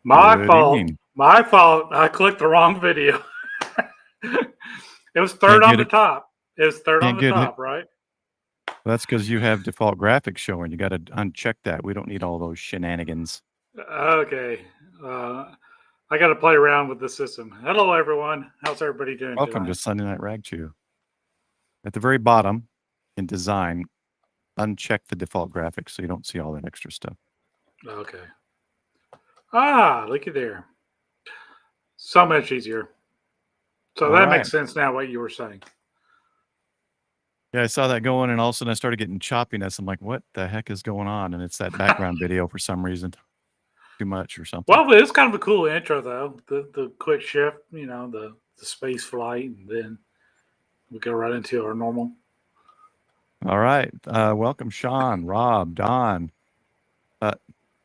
My Good fault. evening. My fault. I clicked the wrong video. It was third on the top. It was third on the top, right? That's because you have default graphics showing. You got to uncheck that. We don't need all those shenanigans. Okay. I got to play around with the system. Hello, everyone. How's everybody doing Welcome tonight? to Sunday Night Ragchew. At the very bottom in design, uncheck the default graphics so you don't see all that extra stuff. Okay. Ah, looky there. So much easier. So that makes sense now what you were saying. Yeah, I saw that going, and all of a sudden I started getting choppiness. I'm like, what the heck is going on? And it's that background video for some reason. Too much or something. Well, it's kind of a cool intro, though. The quick shift, you know, the space flight, and then we go right into our normal. All right. Welcome, Sean, Rob, Don.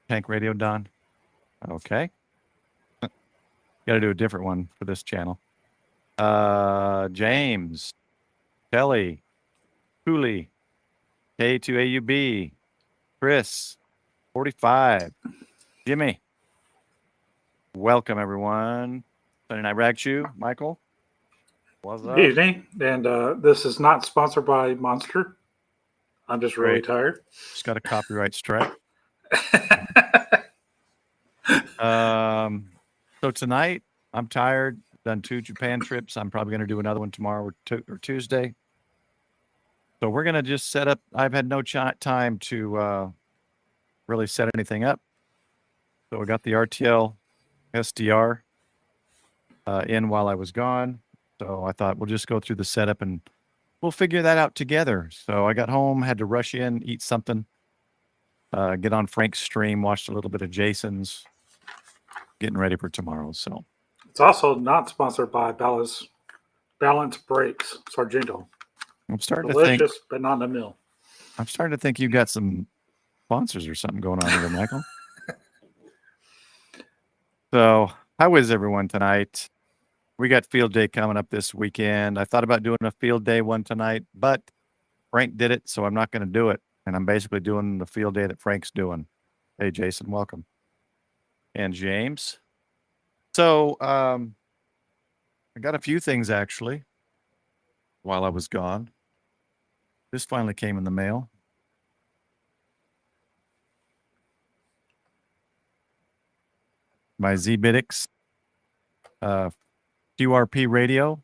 Tank Radio, Don. Okay. Got to do a different one for this channel. James, Kelly, Cooley, K2AUB, Chris, 45, Jimmy. Welcome, everyone. Sunday Night Ragchew, Michael. What's up? Good evening. And this is not sponsored by Monster. I'm just really tired. Just got a copyright strike. So tonight, I'm tired. Done 2 Japan trips. I'm probably going to do another one tomorrow or Tuesday. So we're going to just set up. I've had no time to really set anything up. So we got the RTL-SDR in while I was gone. So I thought we'll just go through the setup and we'll figure that out together. So I got home, had to rush in, eat something, get on Frank's stream, watched a little bit of Jason's, getting ready for tomorrow. So it's also not sponsored by Balance Breaks, Sargento. I'm starting Delicious, to think, but not in the mill. I'm starting to think you got some sponsors or something going on here, Michael. So how is everyone tonight? We got field day coming up this weekend. I thought about doing a field day one tonight, but Frank did it, so I'm not going to do it. And I'm basically doing the field day that Frank's doing. Hey, Jason, welcome. And James. So I got a few things, actually, while I was gone. This finally came in the mail. My ZBitix QRP radio.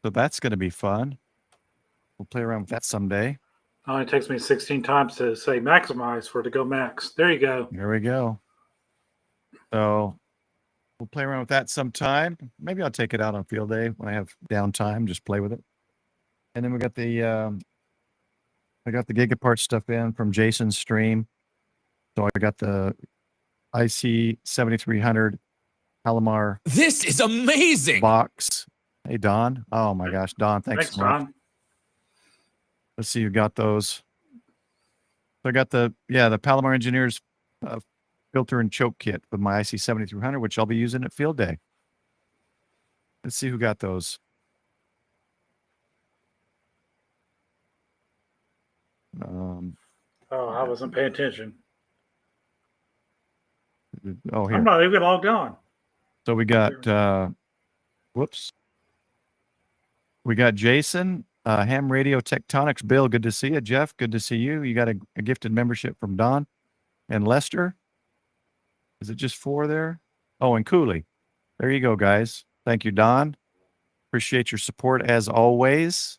So that's going to be fun. We'll play around with that someday. Oh, it takes me 16 times to say maximize for it to go max. There you go. There we go. So we'll play around with that sometime. Maybe I'll take it out on field day when I have downtime, just play with it. And then we got the I got the Gigapart stuff in from Jason's stream. So I got the IC 7300 Palomar. This is amazing. Box. Hey, Don. Oh my gosh, Don. Thanks so much. Don. Let's see who got those. So I got the Palomar Engineers filter and choke kit with my IC 7300, which I'll be using at field day. Let's see who got those. I wasn't paying attention. Oh, here. I'm not even logged on. So we got, whoops. We got Jason, Ham Radio Tectonics. Bill, good to see you. Jeff, good to see you. You got a gifted membership from Don and Lester. Is it just 4 there? Oh, and Cooley. There you go, guys. Thank you, Don. Appreciate your support as always.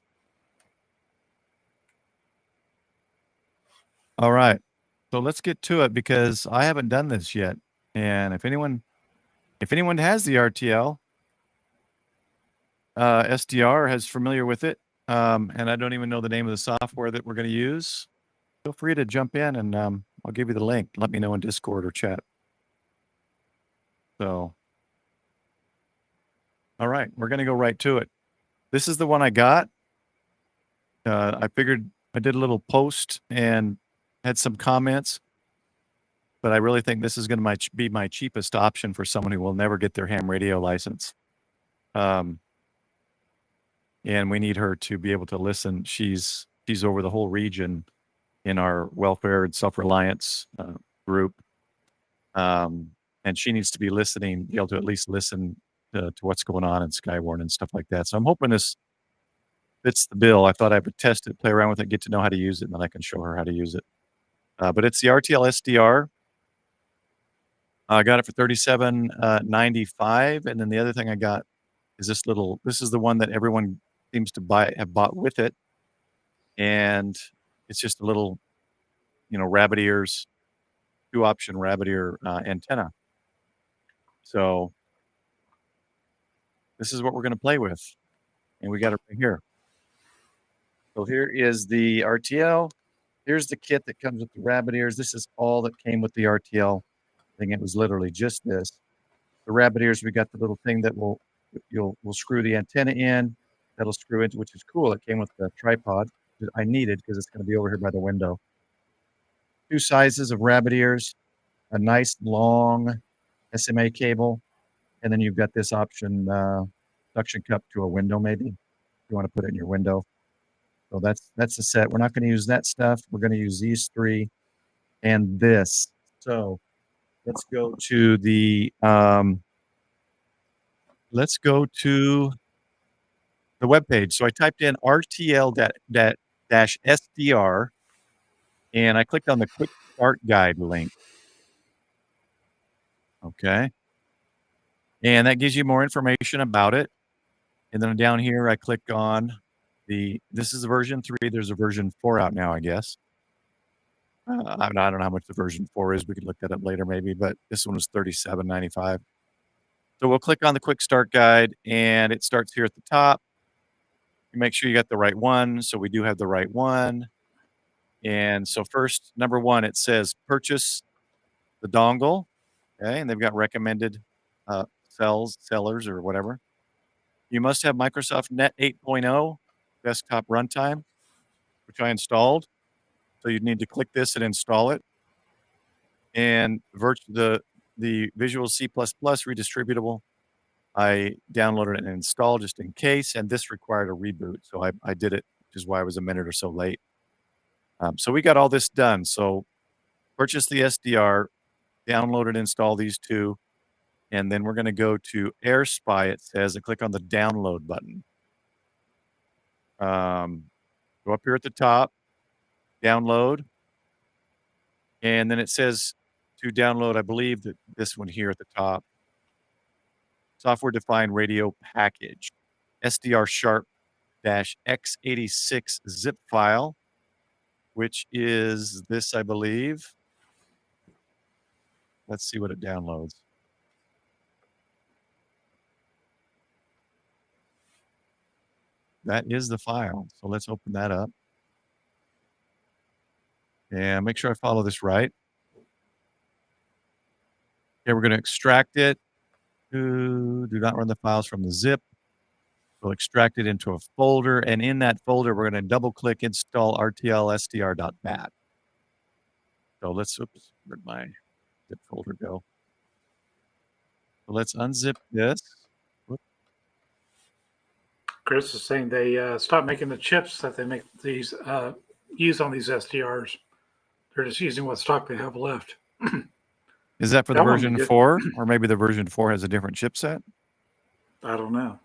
All right. So let's get to it because I haven't done this yet. And if anyone has the RTL SDR, is familiar with it, and I don't even know the name of the software that we're going to use, feel free to jump in and I'll give you the link. Let me know in Discord or chat. So, all right, we're going to go right to it. This is the one I got. I figured I did a little post and had some comments, but I really think this is going to be my cheapest option for someone who will never get their ham radio license. And we need her to be able to listen. She's over the whole region in our welfare and self-reliance group. and she needs to be listening, be able to at least listen to what's going on in Skywarn and stuff like that. So I'm hoping this fits the bill. I thought I would test it, play around with it, get to know how to use it, and then I can show her how to use it. But it's the RTL-SDR. I got it for $37.95, and then the other thing I got is this little. This is the one that everyone seems to have bought with it, and it's just a little, rabbit ears, 2-option rabbit ear antenna. So this is what we're going to play with, and we got it right here. So here is the RTL. Here's the kit that comes with the rabbit ears. This is all that came with the RTL thing. It was literally just this. The rabbit ears, we got the little thing that we'll screw the antenna in. That'll screw into, which is cool. It came with the tripod that I needed because it's going to be over here by the window. 2 sizes of rabbit ears, a nice long SMA cable, and then you've got this option suction cup to a window maybe if you want to put it in your window. So that's the set. We're not going to use that stuff. We're going to use these 3 and this. So let's go to the webpage. So I typed in RTL-SDR, and I clicked on the quick start guide link. Okay. And that gives you more information about it. And then down here, I click on this is version 3. There's a version 4 out now, I guess. I don't know how much the version 4 is. We could look that up later maybe, but this one was $37.95. So we'll click on the quick start guide, and it starts here at the top. You make sure you got the right one. So we do have the right one. And so first, number 1, it says purchase the dongle. Okay. And they've got recommended sellers or whatever. You must have Microsoft Net 8.0 desktop runtime, which I installed. So you'd need to click this and install it. And the Visual C++ redistributable, I downloaded it and installed just in case, and this required a reboot. So I did it, which is why I was a minute or so late. So we got all this done. So purchase the SDR, download and install these 2, and then we're going to go to AirSpy, it says, and click on the download button. Go up here at the top, download, and then it says to download, I believe that this one here at the top, software-defined radio package, SDR sharp-x86 zip file, which is this, I believe. Let's see what it downloads. That is the file. So let's open that up. And make sure I follow this right. Okay, we're going to extract it. Do not run the files from the zip. We'll extract it into a folder. And in that folder, we're going to double-click install RTL-SDR.bat. So where'd my zip folder go? So let's unzip this. Whoops. Chris is saying they stopped making the chips that they make these use on these SDRs. They're just using what stock they have left. Is that for the version 4? Or maybe the version 4 has a different chipset? I don't know.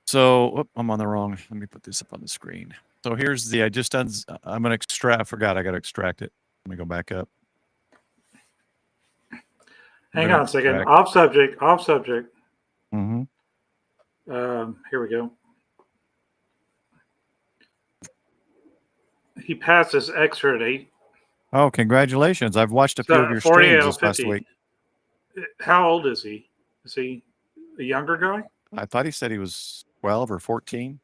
So, I'm on the wrong. Let me put this up on the screen. So here's I'm going to extract. I forgot I got to extract it. Let me go back up. Hang on a second. Off subject. Mm-hmm. Here we go. He passed his X-ray. Oh, congratulations. I've watched a few of your streams this past week. How old is he? Is he a younger guy? I thought he said he was 12 or 14.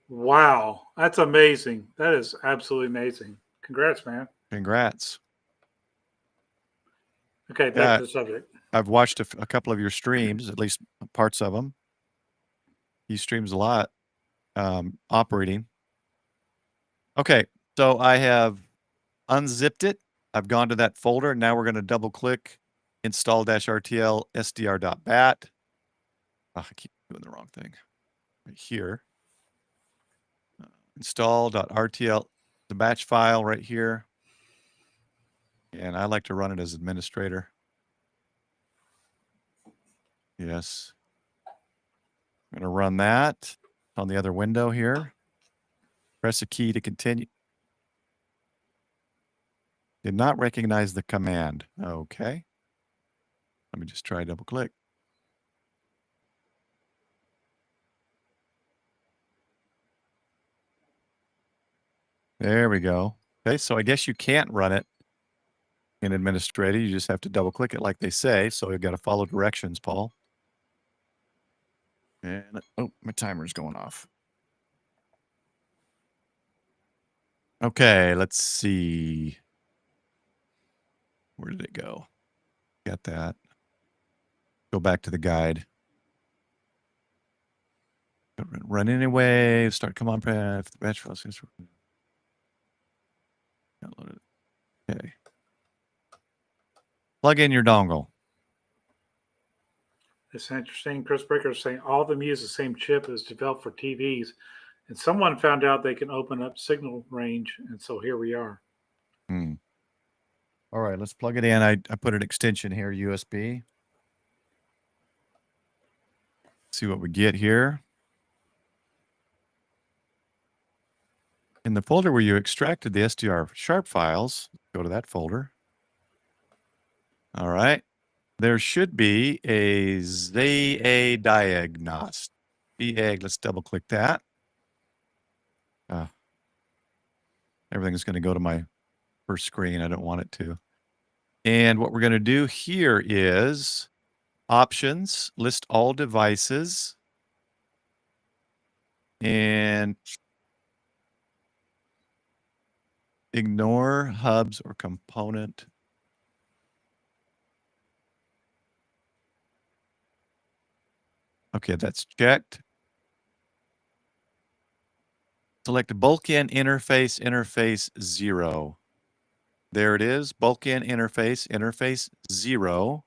Wow. That's amazing. That is absolutely amazing. Congrats, man. Congrats. Okay, back to the subject. I've watched a couple of your streams, at least parts of them. He streams a lot, operating. Okay, so I have unzipped it. I've gone to that folder. Now we're going to double click install-RTL-SDR.bat. I keep doing the wrong thing. Right here. Install.RTL, the batch file right here. And I like to run it as administrator. Yes. I'm going to run that on the other window here. Press a key to continue. Did not recognize the command. Okay. Let me just try double click. There we go. Okay, so I guess you can't run it in administrator. You just have to double click it like they say. So you've got to follow directions, Paul. And oh, my timer's going off. Okay, let's see. Where did it go? Got that. Go back to the guide. Run anyway. Start. Come on, batch files. Download it. Okay. Plug in your dongle. It's interesting. Chris Breaker is saying all of them use the same chip as developed for TVs, and someone found out they can open up signal range, and so here we are. All right, let's plug it in. I put an extension here, USB. See what we get here. In the folder where you extracted the SDR sharp files, go to that folder. All right. There should be a ZA diagnost. EAG, let's double click that. Everything's going to go to my first screen. I don't want it to. And what we're going to do here is options, list all devices, and ignore hubs or component. Okay, that's checked. Select bulk-in interface, interface 0. There it is, bulk-in interface, interface 0.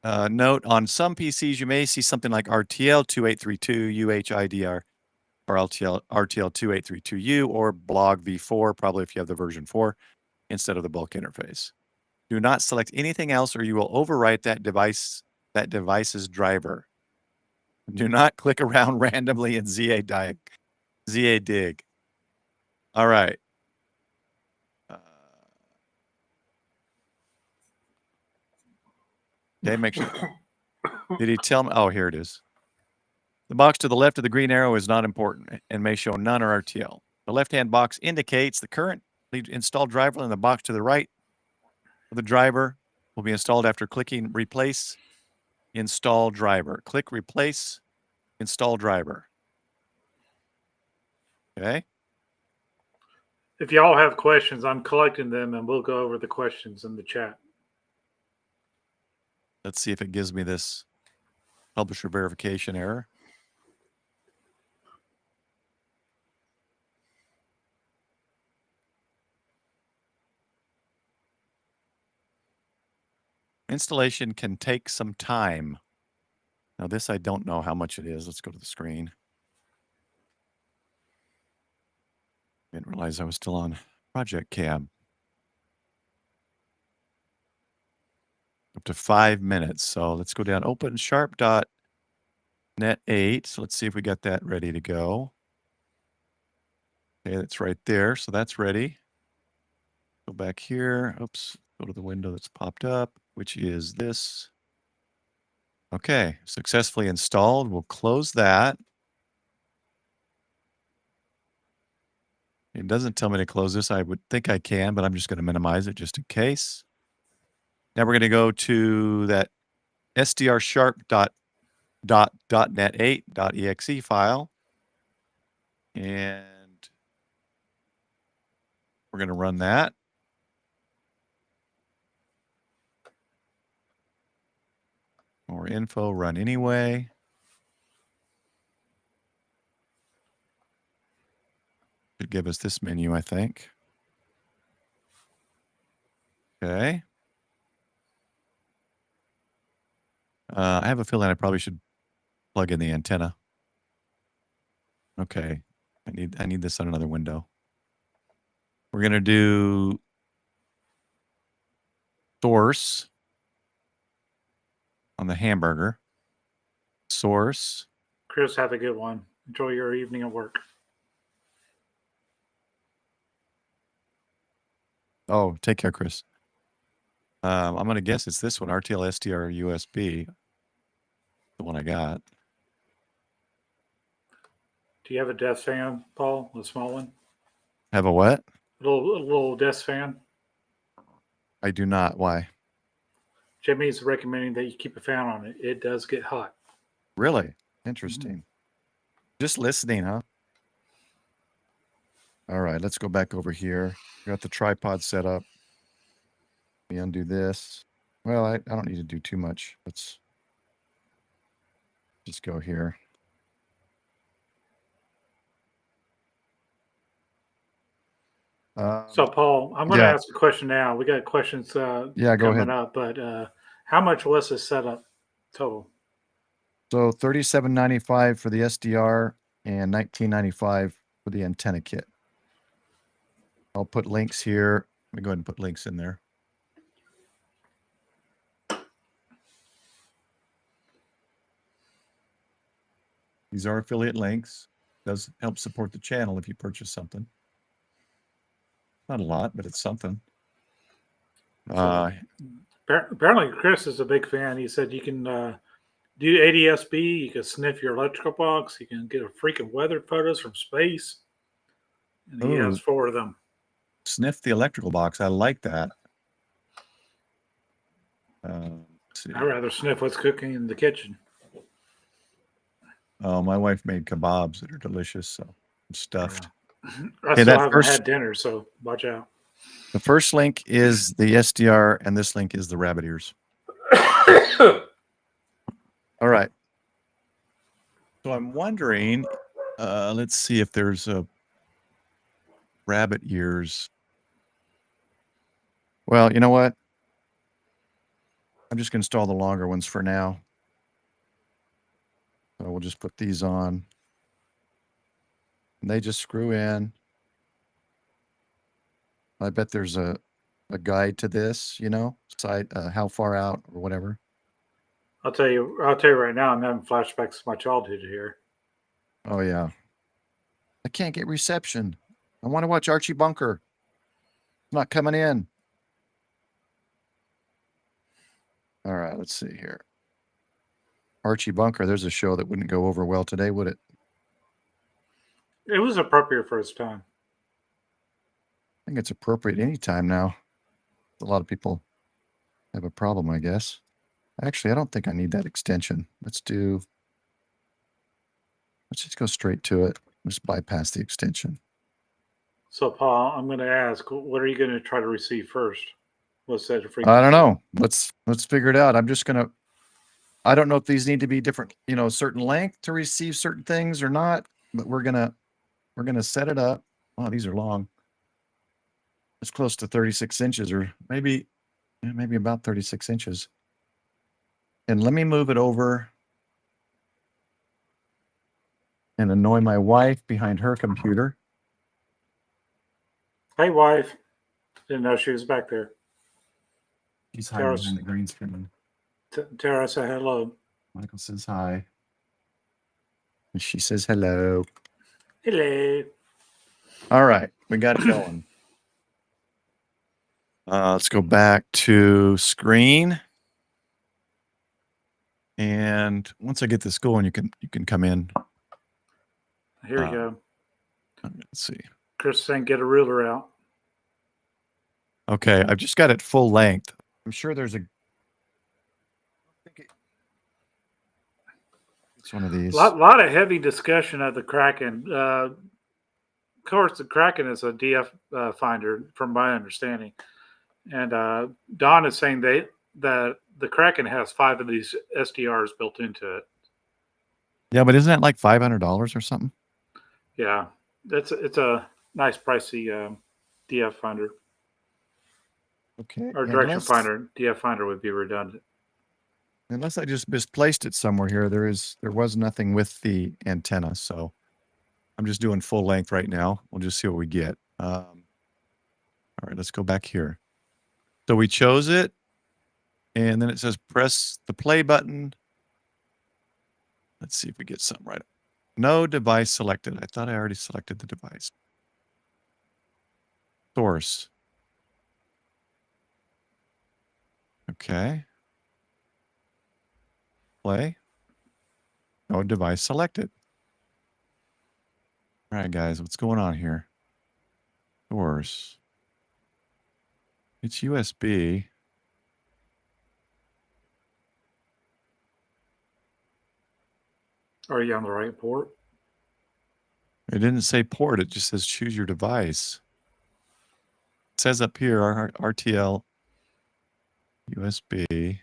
Note, on some PCs, you may see something like RTL-2832, UHIDR, or RTL-2832U, or blog v4, probably if you have the version 4, instead of the bulk interface. Do not select anything else or you will overwrite that device's driver. Do not click around randomly in ZA dig. All right. Okay, make sure. Did he tell me? Oh, here it is. The box to the left of the green arrow is not important and may show none or RTL. The left-hand box indicates the current installed driver, and the box to the right of the driver will be installed after clicking Replace Install Driver. Click Replace Install Driver. Okay. If y'all have questions, I'm collecting them, and we'll go over the questions in the chat. Let's see if it gives me this publisher verification error. Installation can take some time. Now this, I don't know how much it is. Let's go to the screen. Didn't realize I was still on Project Cab. Up to 5 minutes. So let's go down, open sharp.net 8. So let's see if we got that ready to go. Okay, that's right there. So that's ready. Go back here. Oops. Go to the window that's popped up, which is this. Okay, successfully installed. We'll close that. It doesn't tell me to close this. I would think I can, but I'm just going to minimize it just in case. Now we're going to go to that sdrsharp.net8.exe file. And we're going to run that. More info, run anyway. Should give us this menu, I think. Okay. I have a feeling I probably should plug in the antenna. Okay. I need this on another window. We're going to do source. on the hamburger. Source. Chris, have a good one. Enjoy your evening at work. Oh, take care, Chris. I'm going to guess it's this one, RTL-SDR USB. The one I got. Do you have a desk fan, Paul? A small one? Have a what? A little desk fan? I do not. Why? Jimmy's recommending that you keep a fan on it. It does get hot. Really? Interesting. Just listening, huh? All right, let's go back over here. Got the tripod set up. Let me undo this. Well, I don't need to do too much. Let's just go here. So, Paul, I'm going to ask a question now. We got questions go coming ahead. up, but how much was this setup total? So $37.95 for the SDR and $19.95 for the antenna kit. I'll put links here. Let me go ahead and put links in there. These are affiliate links. Does help support the channel if you purchase something. Not a lot, but it's something. Apparently, Chris is a big fan. He said you can do ADSB, you can sniff your electrical box, you can get a freaking weather photos from space. And he has 4 of them. Sniff the electrical box. I like that. I'd rather sniff what's cooking in the kitchen. Oh, my wife made kebabs that are delicious, so I'm stuffed. Yeah. I still haven't had dinner, so watch out. The first link is the SDR, and this link is the rabbit ears. All right. So I'm wondering, let's see if there's a rabbit ears. Well, you know what? I'm just going to install the longer ones for now. So we'll just put these on. And they just screw in. I bet there's a guide to this, you know, side how far out or whatever. I'll tell you right now, I'm having flashbacks to my childhood here. Oh yeah. I can't get reception. I want to watch Archie Bunker. It's not coming in. All right, let's see here. Archie Bunker, there's a show that wouldn't go over well today, would it? It was appropriate for its time. I think it's appropriate anytime now. A lot of people have a problem, I guess. Actually, I don't think I need that extension. Let's just go straight to it. Let's bypass the extension. So, Paul, I'm going to ask, what are you going to try to receive first? What's that frequency? I don't know. Let's figure it out. I don't know if these need to be different, you know, certain length to receive certain things or not, but we're gonna set it up. Oh, these are long. It's close to 36 inches, or maybe about 36 inches. And let me move it over and annoy my wife behind her computer. Hey, wife. Didn't know she was back there. She's hiding behind the green screen. Tara, say hello. Michael says hi. And she says hello. Hello. All right, we got it going. Let's go back to screen. And once I get this going, you can come in. Here we go. Let's see. Chris saying get a ruler out. Okay, I've just got it full length. I'm sure there's it's one of these. Lot of heavy discussion of the Kraken. Of course, the Kraken is a DF finder, from my understanding. And Don is saying that the Kraken has 5 of these SDRs built into it. Yeah, but isn't that like $500 or something? Yeah, it's a nice pricey DF finder. Okay. Or direction finder. DF finder would be redundant. Unless I just misplaced it somewhere here, there was nothing with the antenna, so I'm just doing full length right now. We'll just see what we get. All right, let's go back here. So we chose it. And then it says press the play button. Let's see if we get something right. No device selected. I thought I already selected the device. Source. Okay. Play. No device selected. All right, guys, what's going on here? Source. It's USB. Are you on the right port? It didn't say port. It just says choose your device. It says up here, RTL USB.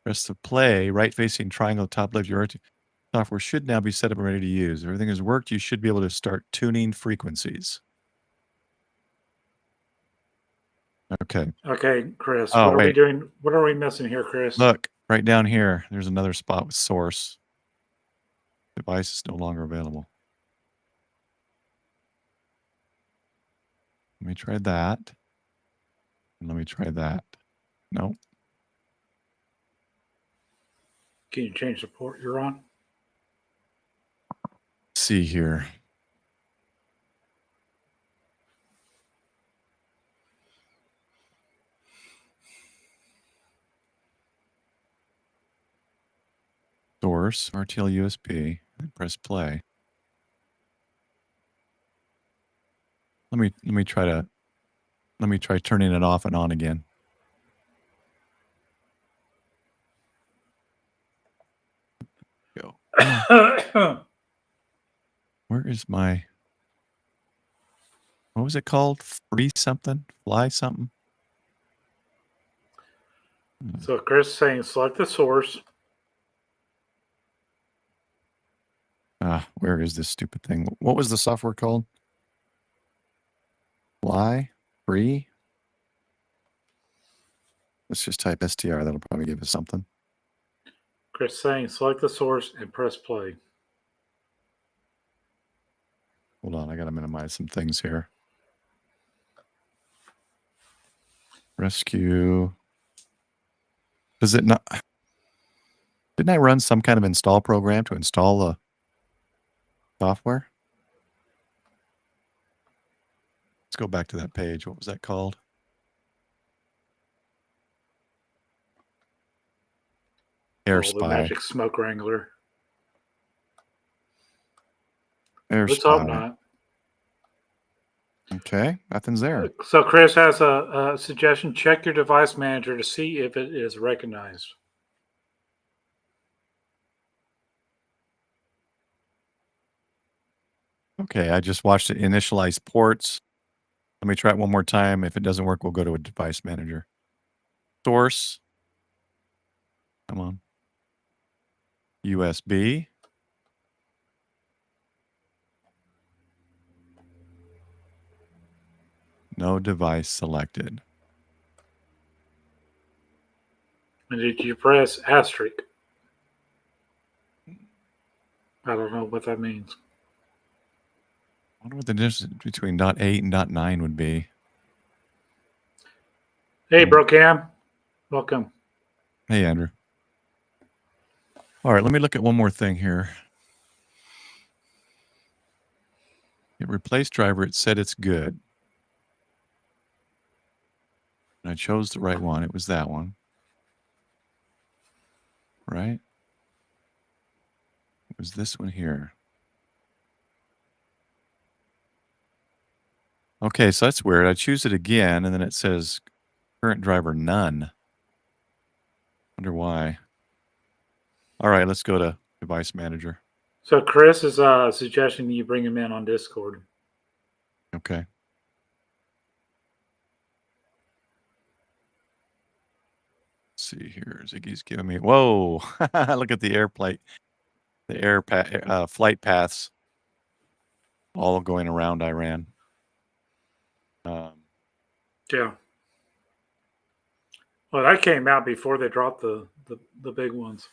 Press the play, right-facing triangle, top left. Your RTL software should now be set up and ready to use. If everything has worked, you should be able to start tuning frequencies. Okay. Okay, Chris. Oh, what are we wait. doing? What are we missing here, Chris? Look, right down here, there's another spot with source. Device is no longer available. Let me try that. And let me try that. Nope. Can you change the port you're on? Let's see here. Source, RTL USB, and press play. Let me try turning it off and on again. Go. Where is my, what was it called? Free something? Fly something? So Chris is saying select the source. Where is this stupid thing? What was the software called? Fly? Free? Let's just type SDR. That'll probably give us something. Chris saying select the source and press play. Hold on, I gotta minimize some things here. Rescue. Does it not? Didn't I run some kind of install program to install the software? Let's go back to that page. What was that called? Air The Spy. magic smoke wrangler. Air Let's hope Spy. not. Okay, nothing's there. So Chris has a suggestion. Check your device manager to see if it is recognized. Okay, I just watched it initialize ports. Let me try it one more time. If it doesn't work, we'll go to a device manager. Source. Come on. USB. No device selected. And did you press asterisk? I don't know what that means. I wonder what the difference between .8 and .9 would be. Hey, Bro Cam. Welcome. Hey, Andrew. All right, let me look at one more thing here. It replaced driver. It said it's good. And I chose the right one. It was that one. Right? It was this one here. Okay, so that's weird. I choose it again, and then it says current driver none. Wonder why. All right, let's go to device manager. So Chris is suggesting you bring him in on Discord. Okay. Let's see here. Ziggy's giving me. Whoa! Look at the air plate, the flight paths, all going around Iran. Yeah. Well, that came out before they dropped the big ones.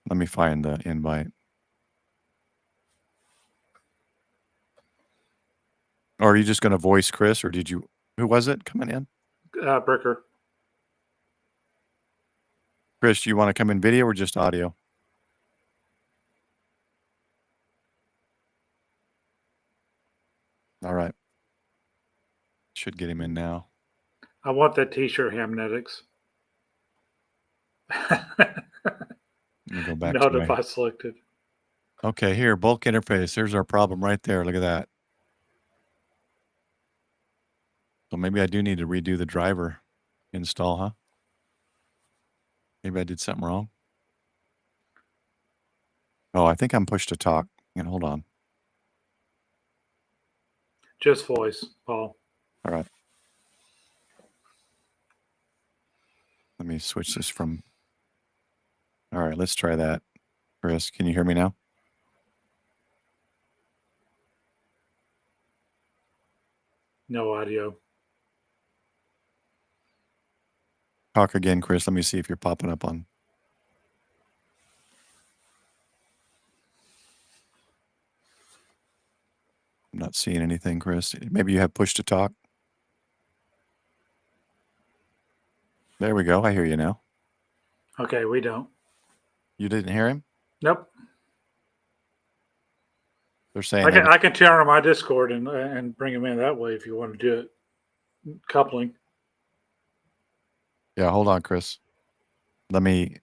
Let me find the invite. Or are you just going to voice Chris, or did you Who was it coming in? Bricker. Chris, you want to come in video or just audio? All right. Should get him in now. I want that T-shirt, Hamnetics. Let me go back to Notify selected. Okay, here, bulk interface. Here's our problem right there. Look at that. So maybe I do need to redo the driver install, huh? Maybe I did something wrong. Oh, I think I'm push to talk. And hold on. Just voice, Paul. All right. Let me switch this from. All right, let's try that. Chris, can you hear me now? No audio. Talk again, Chris. Let me see if you're popping up on. I'm not seeing anything, Chris. Maybe you have push to talk. There we go. I hear you now. Okay, we don't. You didn't hear him? Nope. They're saying I can turn on my Discord and bring him in that way if you want to do it. Coupling. Yeah, hold on, Chris. Maybe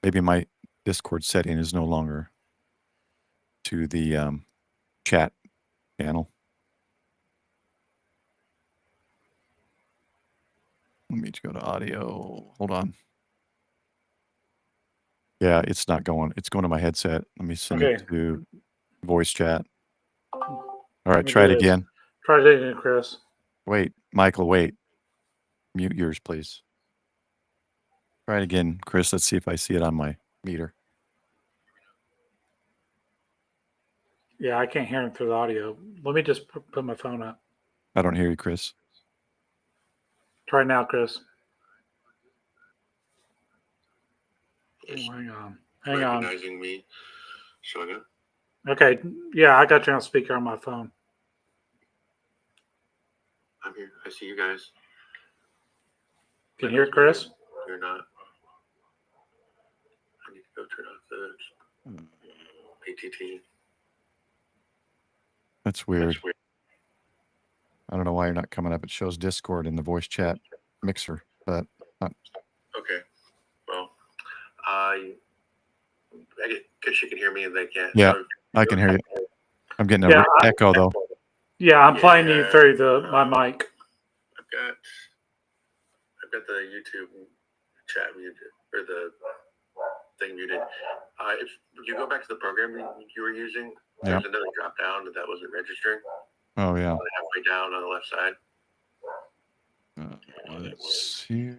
my Discord setting is no longer to the chat channel. Let me go to audio. Hold on. Yeah, it's not going. It's going to my headset. Let me send it to voice chat. All right, try it again. Try it again, Chris. Wait, Michael, wait. Mute yours, please. Try it again, Chris. Let's see if I see it on my meter. Yeah, I can't hear him through the audio. Let me just put my phone up. I don't hear you, Chris. Try now, Chris. Oh, hang on. Hang on. Recognizing me, showing up. Okay. Yeah, I got you on speaker on my phone. I'm here. I see you guys. Can you hear Chris? You're not. I need to go turn off the ATT. That's weird. I don't know why you're not coming up. It shows Discord in the voice chat mixer, but okay. Well, because she can hear me and they can't. Yeah, I can hear you. I'm getting an echo though. Yeah, I'm playing you through my mic. I've got the YouTube chat muted or the thing muted. If you go back to the program you were using, there's another drop down that wasn't registering. Oh yeah. Halfway down on the left side. Let's see.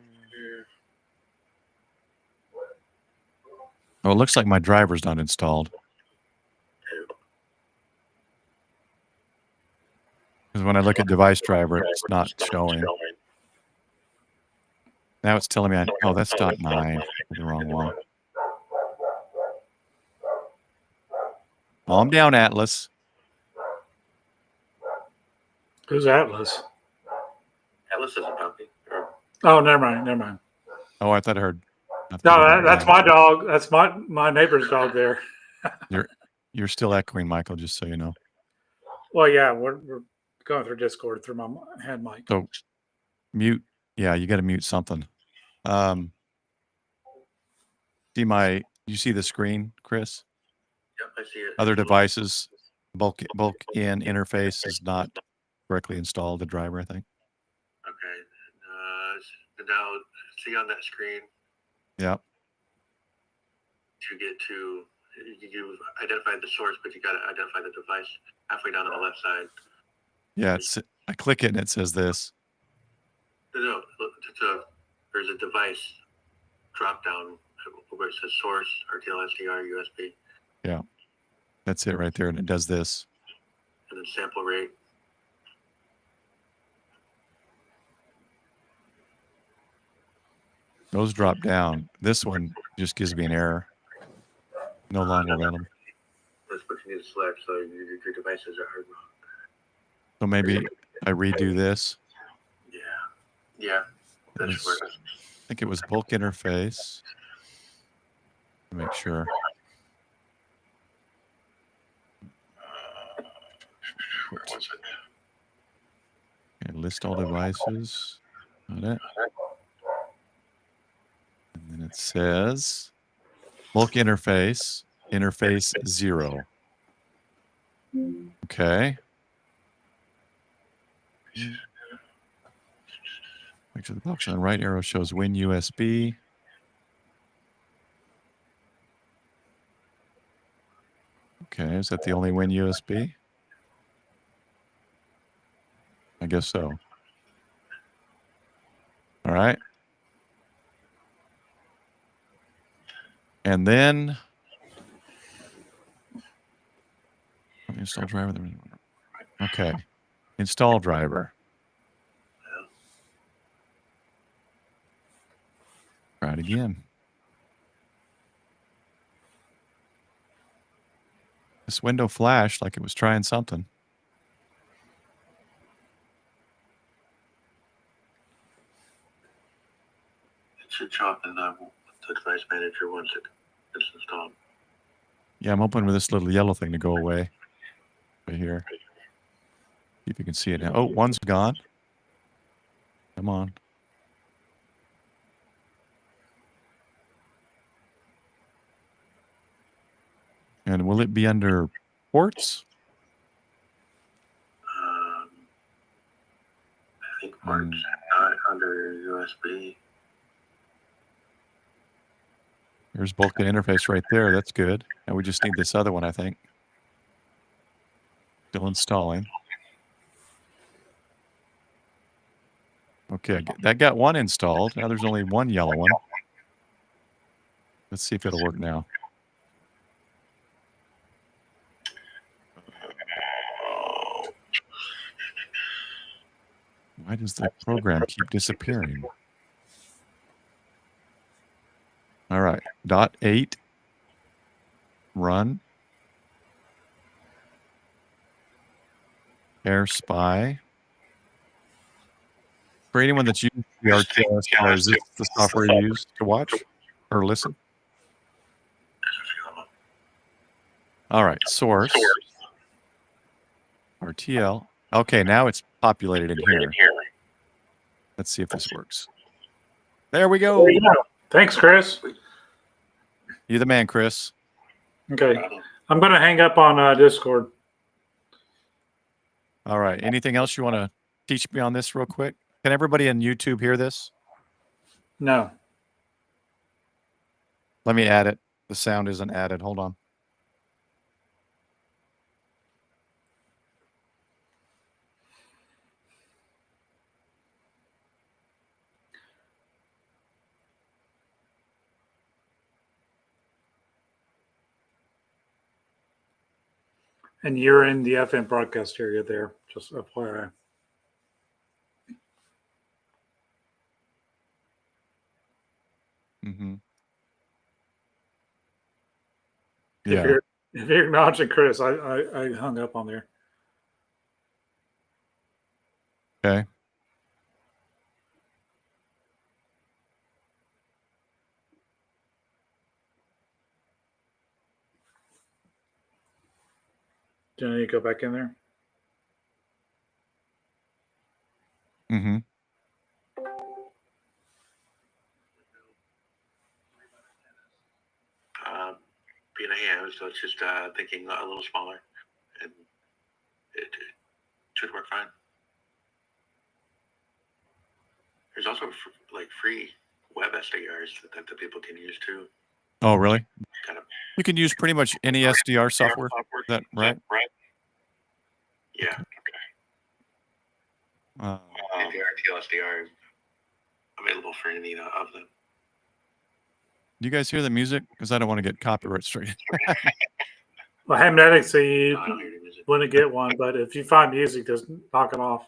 Oh, it looks like my driver's not installed. Because when I look at device driver, it's not showing. Now it's telling me, oh, that's .9. The wrong one. Calm down, Atlas. Who's Atlas? Atlas is a puppy. Oh, never mind. Never mind. Oh, I thought I heard. No, that's my dog. That's my neighbor's dog there. You're still echoing, Michael, just so you know. Well, yeah, we're going through Discord through my head mic. So mute. Yeah, you got to mute something. You see the screen, Chris? Yep, I see it. Other devices, bulk in interface is not correctly installed, the driver, I think. Okay. Now, see on that screen? Yeah. To get to, you identified the source, but you got to identify the device halfway down on the left side. Yeah, I click it and it says this. No, there's a device drop down where it says source, RTL-SDR, USB. Yeah, that's it right there, and it does this. And then sample rate. Those drop down. This one just gives me an error. No longer relevant. That's what you need to select, so your devices are wrong. So maybe I redo this. Yeah. I think it was bulk interface. Make sure. Where was it? Okay, list all devices. Got it. And then it says bulk interface, interface 0. Okay. Make sure the box on the right arrow shows Win USB. Okay, is that the only Win USB? I guess so. All right. And then install driver. Okay. Install driver. Try it again. This window flashed like it was trying something. It should show up in the device manager once it's installed. Yeah, I'm hoping for this little yellow thing to go away right here. See if you can see it now. Oh, one's gone. Come on. And will it be under ports? I think ports not under USB. There's bulk interface right there. That's good. And we just need this other one, I think. Still installing. Okay, that got one installed. Now there's only one yellow one. Let's see if it'll work now. Why does the program keep disappearing? All right, .8, run. Air Spy. For anyone that's used the RTL-SDR, is this the software you use to watch or listen? All right, source. RTL. Okay, now it's populated in here. Let's see if this works. There we go. Thanks, Chris. You're the man, Chris. Okay. I'm going to hang up on Discord. All right. Anything else you want to teach me on this real quick? Can everybody on YouTube hear this? No. Let me add it. The sound isn't added. Hold on. And you're in the FM broadcast area there, just FYI. Mm-hmm. Yeah. If you're acknowledging Chris, I hung up on there. Okay. Do I need to go back in there? Mm-hmm. Being a ham, so it's just thinking a little smaller, and it should work fine. There's also like free web SDRs that the people can use too. Oh, really? Kind of. You can use pretty much any SDR software. Is that right? Yeah. Okay. The RTL-SDR is available for any of them. Do you guys hear the music? Because I don't want to get copyright straight. Well, Hamnetic say you wouldn't get one, but if you find music, just knock it off.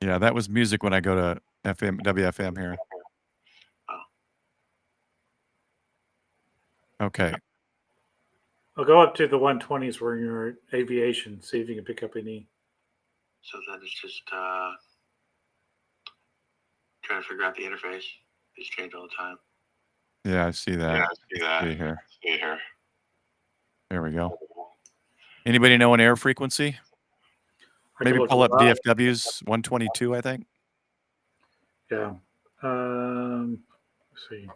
Yeah, that was music when I go to WFM here. Okay. I'll go up to the 120s where you're aviation, see if you can pick up any. So then it's just trying to figure out the interface. It's changed all the time. Yeah, I see that. Yeah, I see that. See here. See here. There we go. Anybody know an air frequency? I can Maybe look pull up it up. DFW's 122, I think. Yeah. Let's see.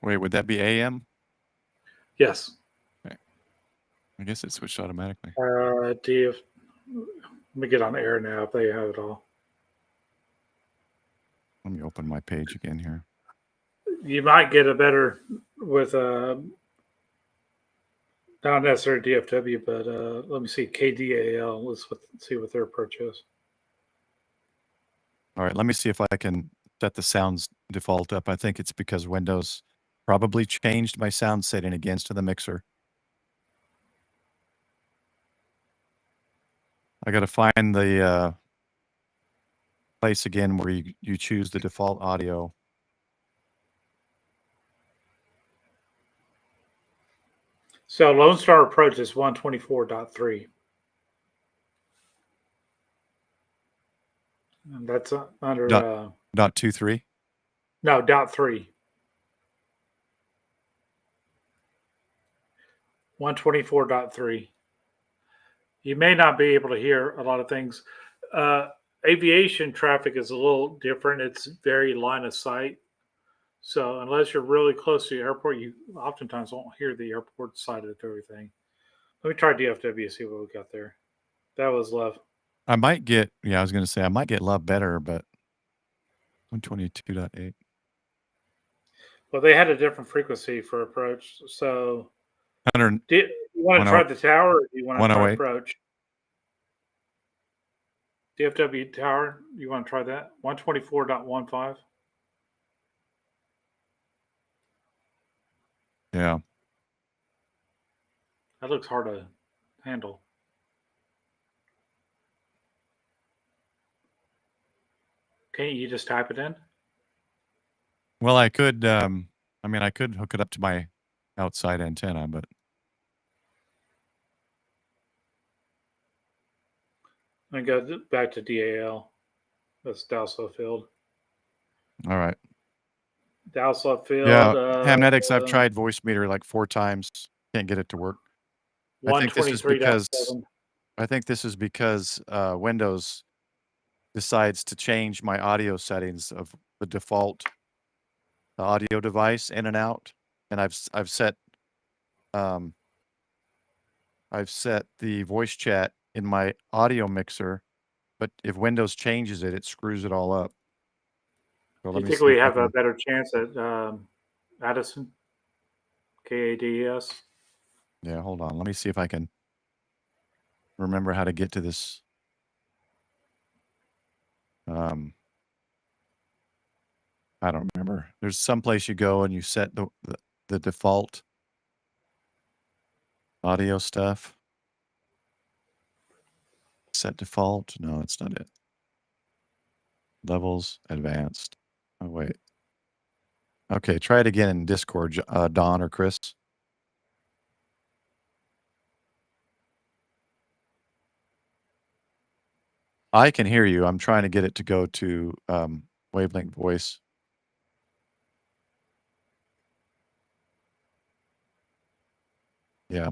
Wait, would that be AM? Yes. I guess it switched automatically. DF. Let me get on air now if they have it all. Let me open my page again here. You might get a better with not necessarily DFW, but let me see KDAL. Let's see what their approach is. All right, let me see if I can set the sounds default up. I think it's because Windows probably changed my sound setting against to the mixer. I got to find the place again where you choose the default audio. So Lone Star approach is 124.3. And that's under Dot 2.3. no .3. 124.3. You may not be able to hear a lot of things. Aviation traffic is a little different. It's very line of sight. So unless you're really close to the airport, you oftentimes won't hear the airport side of everything. Let me try DFW, see what we got there. That was love. I might get, I was going to say, I might get love better, but 122.8. Well, they had a different frequency for approach. So 100. do you want to try the tower or do you want to try 108. approach? DFW tower, you want to try that? 124.15. Yeah. That looks hard to handle. Can't you just type it in? Well, I could, I could hook it up to my outside antenna, but. I go back to DAL. That's Dalslow Field. All right. Dalslow Field. Yeah, Hamnetics, I've tried voice meter like 4 times. Can't get it to work. I think this is because Windows decides to change my audio settings of the default audio device in and out, and I've set the voice chat in my audio mixer, but if Windows changes it, it screws it all up. So do you think we have a better chance at Addison? KADES? Yeah, hold on. Let me see if I can remember how to get to this. I don't remember. There's some place you go and you set the default audio stuff. Set default. No, that's not it. Levels, advanced. Oh, wait. Okay, try it again in Discord, Don or Chris. I can hear you. I'm trying to get it to go to wavelength voice. Yeah.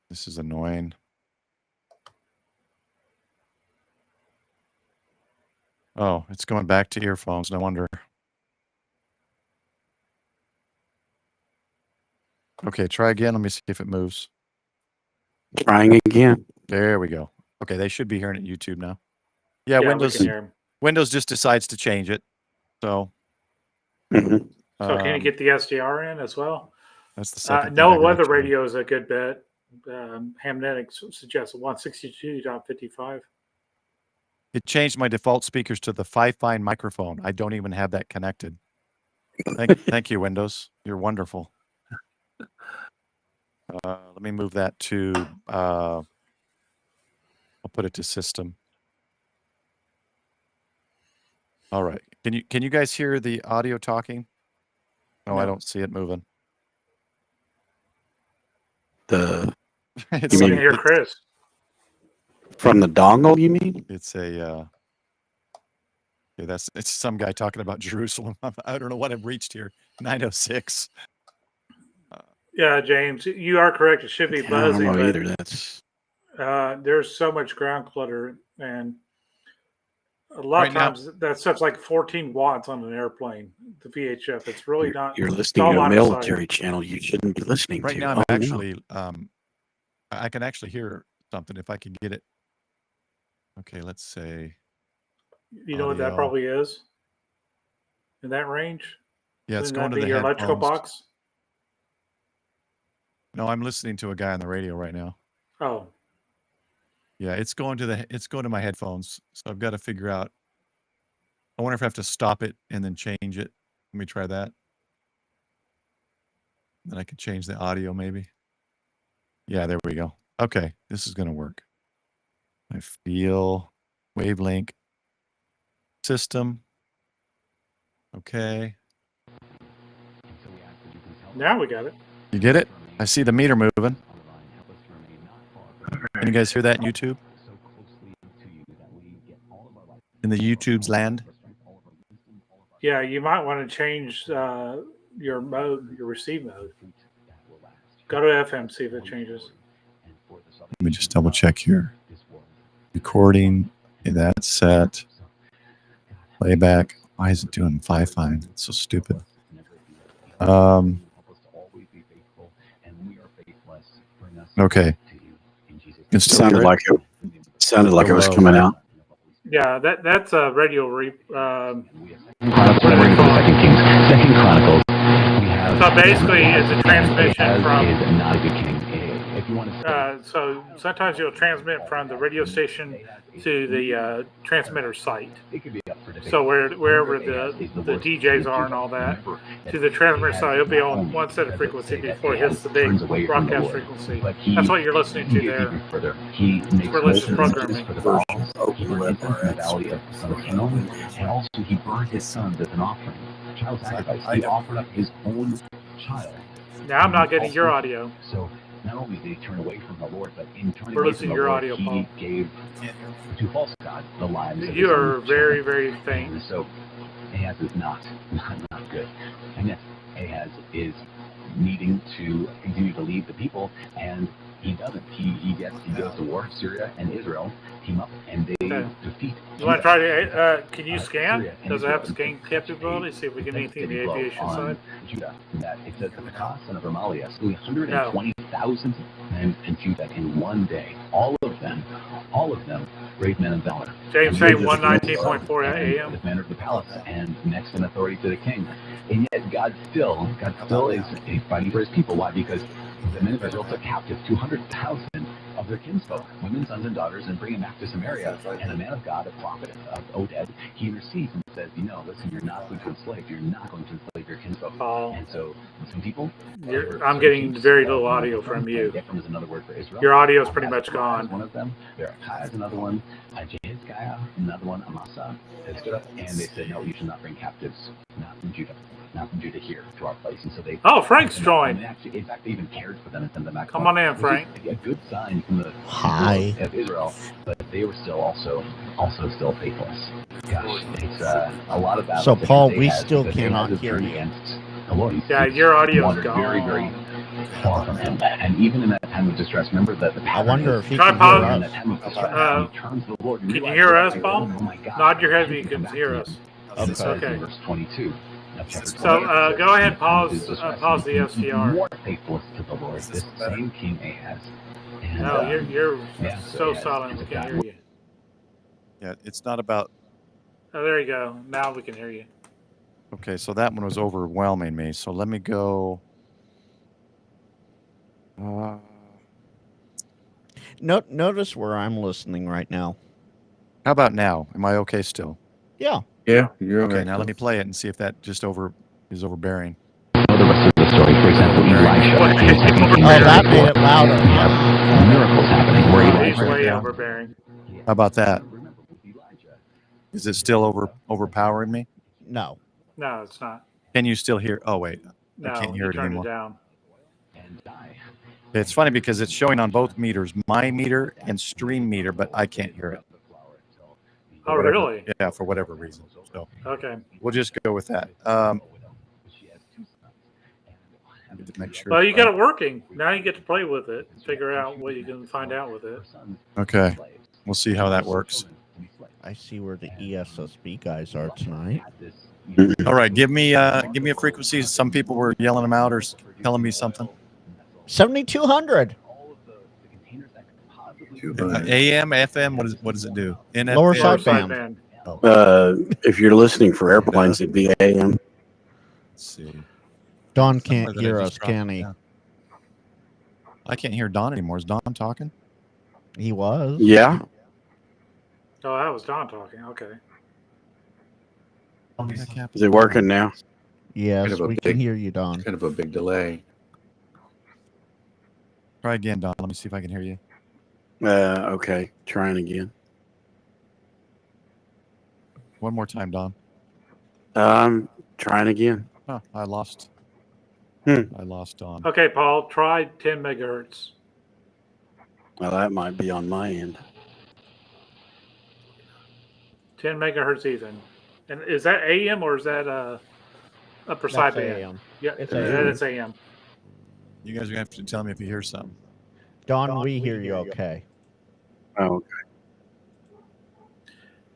This is annoying. Oh, it's going back to earphones. No wonder. Okay, try again. Let me see if it moves. Trying again. There we go. Okay, they should be hearing it YouTube now. Yeah, Windows just decides to change it. So, Mm-hmm. So can you get the SDR in as well? That's the second. No weather radio is a good bet. Hamnetics suggests 162.55. It changed my default speakers to the 5-fine microphone. I don't even have that connected. Thank you, Windows. You're wonderful. Let me move that to. I'll put it to system. All right. Can you guys hear the audio talking? No, I don't see it moving. You can hear Chris from the dongle? You mean? It's a Okay, it's some guy talking about Jerusalem. I don't know what I've reached here. 906. Yeah, James, you are correct. It should be I don't buzzing, know but either. That's there's so much ground clutter, and a lot Right of now- times that stuff's like 14 watts on an airplane. The VHF, it's really not. you're It's listening all to a line of sight. military channel you shouldn't be listening Right to. now, I'm Oh, no. actually, I can actually hear something if I can get it. Okay, let's say. You know what that Audio. probably is in that range? Yeah, it's Wouldn't going that to be the your electrical headphones. box? No, I'm listening to a guy on the radio right now. Oh, Yeah, it's going to my headphones. So I've got to figure out. I wonder if I have to stop it and then change it. Let me try that. Then I can change the audio maybe. Yeah, there we go. Okay, this is going to work. I feel wavelength system. Okay. now we got it. You get it? I see the meter moving. Can you guys hear that in YouTube? In the YouTube's land? Yeah, you might want to change your mode, your receive mode. Go to FM, see if it changes. Let me just double check here. Recording. Okay, that's set. Playback. Why is it doing Wi-Fi? It's so stupid. Okay. It sounded like it was coming out. Yeah, that's a radio Second Chronicles. So basically, it's a transmission from. Is not a good king. If you want to So sometimes you'll transmit from the radio station to the transmitter site. it could be up for debate. So wherever the DJs are and all that, to the transmitter site, it'll be on one set of frequency before it hits the big broadcast frequency. That's what you're listening to there. He makes Religious altars programming. for the Baals. He went into the valley of the son of Hinnom, and also he burned his sons as an offering. Child sacrifice. He offered up his own child. Now I'm not getting your audio. So not only did he turn away from the Lord, but in turning We're away listening from to your the Lord, audio, he Paul. gave to false gods the lives of You his are own very, children. very faint. And so Ahaz is not good. And yet Ahaz is needing to continue to lead the people, and he doesn't. He goes to war. Syria and Israel team up, and they defeat. You want to try to? Can you scan? Does it have a scan capability? See if we get anything in the aviation side. Judah. That it says that the cost of Remaliah slew 120,000 men in Judah in one day. All of them, brave men of valor. James saying 119.4 AM. The commander of the palace and next in authority to the king. And yet God still is fighting for his people. Why? Because the men of Israel took captive 200,000 of their kinsfolk, women, sons, and daughters, and bring them back to Samaria. And the man of God, a prophet of Oded, he intercedes and says, listen, you're not going to enslave. You're not going to enslave your kinsfolk. And so some people... I'm getting very little audio from you. Ephraim is another word for Israel. Your audio is pretty much gone. One of them. Berechiah is another one. Jehizkiah, another one. Amasa has stood up, and they said, no, you should not bring captives, not from Judah here to our place. And so they... Oh, Frank's joined. In fact, they even cared for them and sent them back. Come on in, Frank. A good sign from the Hi. of Israel, but they were still also still faithless. Gosh, it's a lot of battles. So, Paul, we Ahaz, still because cannot Ahaz hear turned you. against the Lord. Yeah, your audio's wandered gone. very, very far from him. And even in that time of distress, remember that the I wonder if he Try can pause. hear in us. that time of distress, he turns to the Lord. Can you hear us, Paul? Oh my God. Nod your head if you can hear us. It says Okay. in verse 22. So go ahead, pause the SDR. More faithful to the Lord, this same King Ahaz. And, No, you're so Ahaz silent is we a can't God. hear you. Yeah, it's not about. Oh, there you go. Now we can hear you. Okay, so that one was overwhelming me. So let me go. Notice where I'm listening right now. How about now? Am I okay still? Yeah. Yeah, you're Okay, now let me play it and see if that just is overbearing. The rest of the story, for example, Elisha. Oh, that made it louder. Miracles happening where He's Elijah. way overbearing. How about that? Is it still overpowering me? No. No, it's not. Can you still hear? Oh wait, No, I can't hear you it turned anymore. it down. It's funny because it's showing on both meters, my meter and stream meter, but I can't hear it. Oh, really? Yeah, for whatever reason. So Okay. we'll just go with that. To make sure. Well, you got it working. Now you get to play with it and figure out what you can find out with it. Okay. We'll see how that works. I see where the ESSB guys are tonight. All right. Give me a frequency. Some people were yelling them out or telling me something. 7,200. AM, FM. What does it do? NFM? Lower sideband. If you're listening for airplanes, it'd be AM. Let's see. Don can't hear us, can he? I can't hear Don anymore. Is Don talking? He was. Yeah. Oh, that was Don talking. Okay. Is it working now? Yes, we can hear you, Don. Kind of a big delay. Try again, Don. Let me see if I can hear you. Okay. Trying again. One more time, Don. Trying again. Oh, I lost. I lost Don. Okay, Paul, try 10 megahertz. Well, that might be on my end. 10 megahertz even. And is that AM or is that upper sideband? AM. Yeah, It's it's AM. You guys are going to have to tell me if you hear something. Don, we hear you okay. Oh, okay.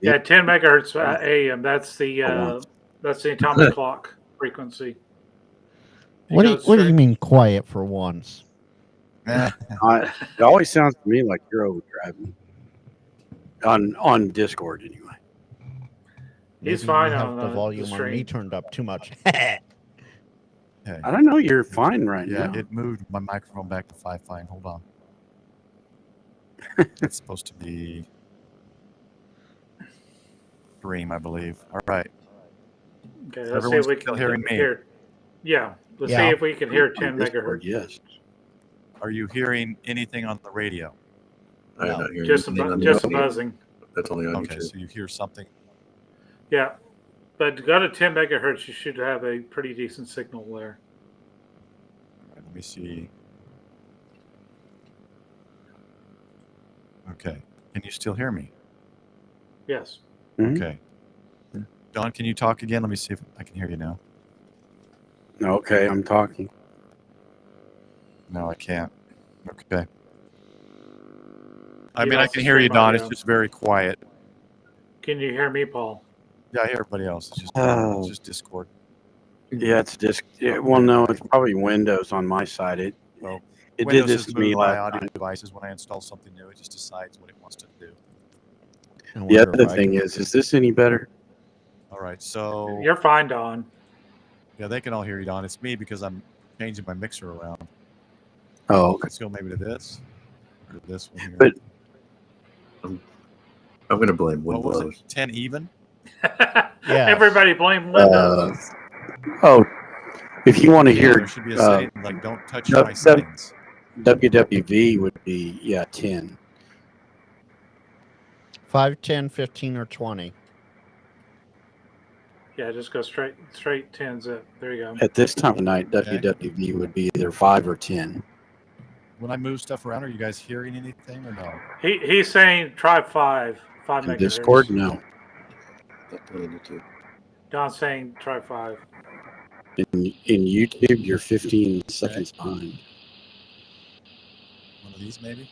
Yeah, 10 megahertz AM. That's the atomic clock frequency. What do you mean quiet for once? It always sounds to me like you're overdriving. On Discord, anyway. He's Maybe fine you have on the volume on stream. me turned up too much. I don't know. You're fine right Yeah, now. it moved my microphone back to 5 fine. Hold on. It's supposed to be stream, I believe. All right. Okay, So let's see if everyone's we still can hearing me. hear. Yeah, let's Yeah. see if we can hear 10 On Discord, megahertz. yes. Are you hearing anything on the radio? I'm No. not hearing Just anything on just the audio. buzzing. That's only on Okay, YouTube. so you hear something. Yeah, but got a 10 megahertz. You should have a pretty decent signal there. All right, let me see. Okay. Can you still hear me? Yes. Mhm. Okay. Don, can you talk again? Let me see if I can hear you now. Okay, I'm talking. No, I can't. Okay. I You mean, I lost can the hear you, stream Don. audio. It's just very quiet. Can you hear me, Paul? Yeah, I hear everybody else. It's Oh. just Discord. Yeah, it's disc. Well, no, it's probably Windows on my side. It Well, did Windows this has to me moved my last audio time. devices. When I install something new, it just decides what it wants to do. I The wonder other if I thing can- is this any better? All right, so You're fine, Don. yeah, they can all hear you, Don. It's me because I'm changing my mixer around. Oh, okay. Let's go maybe to this or to this one here. But- I'm going to blame What was Windows. it? 10 even? Yes. Everybody blame Windows. If you want to Yeah, hear there should be a setting like don't touch no, my settings. WWV would be 10. 5, 10, 15, or 20. Yeah, just go straight 10 zip. There you go. At this time of night, Okay. WWV would be either 5 or 10. When I move stuff around, are you guys hearing anything or no? He's saying try 5 In megahertz. Discord, no. That's on YouTube. Don's saying try 5. In YouTube, you're 15 seconds behind. One of these maybe?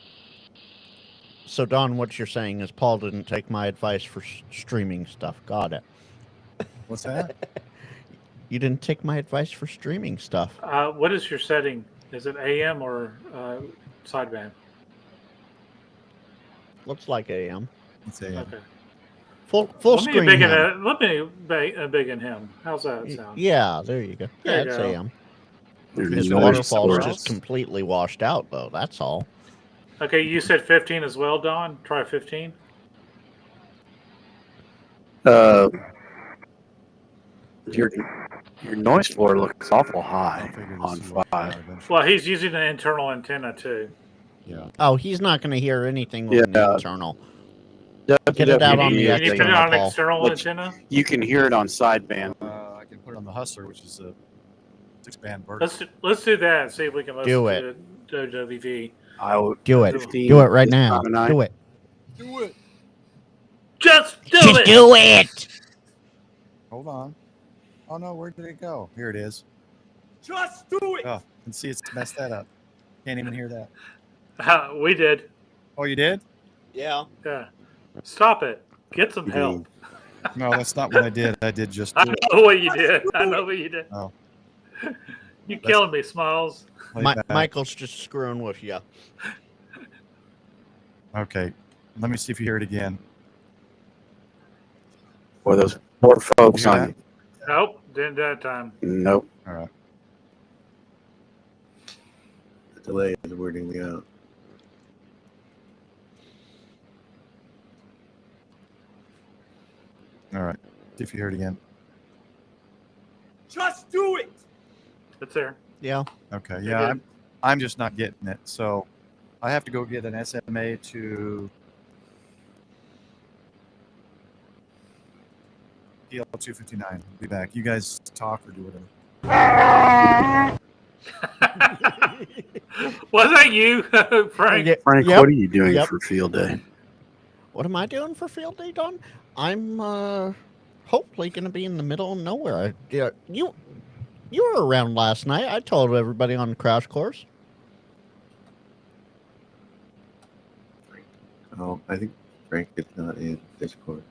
So, Don, what you're saying is Paul didn't take my advice for streaming stuff. Got it. What's that? You didn't take my advice for streaming stuff. What is your setting? Is it AM or sideband? Looks like AM. Let's say Okay. Full Let me screen. big him. let me big in him. How's that sound? Yeah, there you go. There Yeah, you it's go. AM. There's His no noise waterfall's source. just completely washed out, though. That's all. Okay, you said 15 as well, Don. Try 15. Your noise floor looks awful I'll high figure on this out 5. eventually. Well, he's using an internal antenna too. Yeah. Oh, he's not going to hear anything with an Yeah. internal. Get it out on the Can you put it external, on an Paul. external Look, antenna? You can hear it on sideband. I can put it on the Hustler, which is a 6-band vertical. Let's do that. See if we can listen Do to WWV. I would Do it. 15 Do it right this now. time of night. Do it. Do it. Just do Just it. do it. Hold on. Oh no, where did it go? Here it is. Just do it. Oh, and see, it's messed that up. Can't even hear that. We did. Oh, you did? Yeah. Yeah. Stop it. Get some You help. No, that's not what I did. I did just I do it. know what you did. I know what you did. Oh. You killing me, Smiles. Play back. Michael's just screwing with you. Okay. Let me see if you hear it again. Boy, those poor folks You hear on. Nope. Didn't that time. Nope. All right. The delay is weirding me out. All right. See if you hear it again. Just do it. It's there. Yeah. Okay. You're Yeah, good. I'm just not getting it. So I have to go get an SMA to PL259. Be back. You guys talk or do whatever. Was that you, Frank? Yeah, Frank, yep. what are you doing Yep. for field day? What am I doing for field day, Don? I'm hopefully going to be in the middle of nowhere. Yeah, you were around last night. I told everybody on the crash course. Oh, I think Frank is not in Discord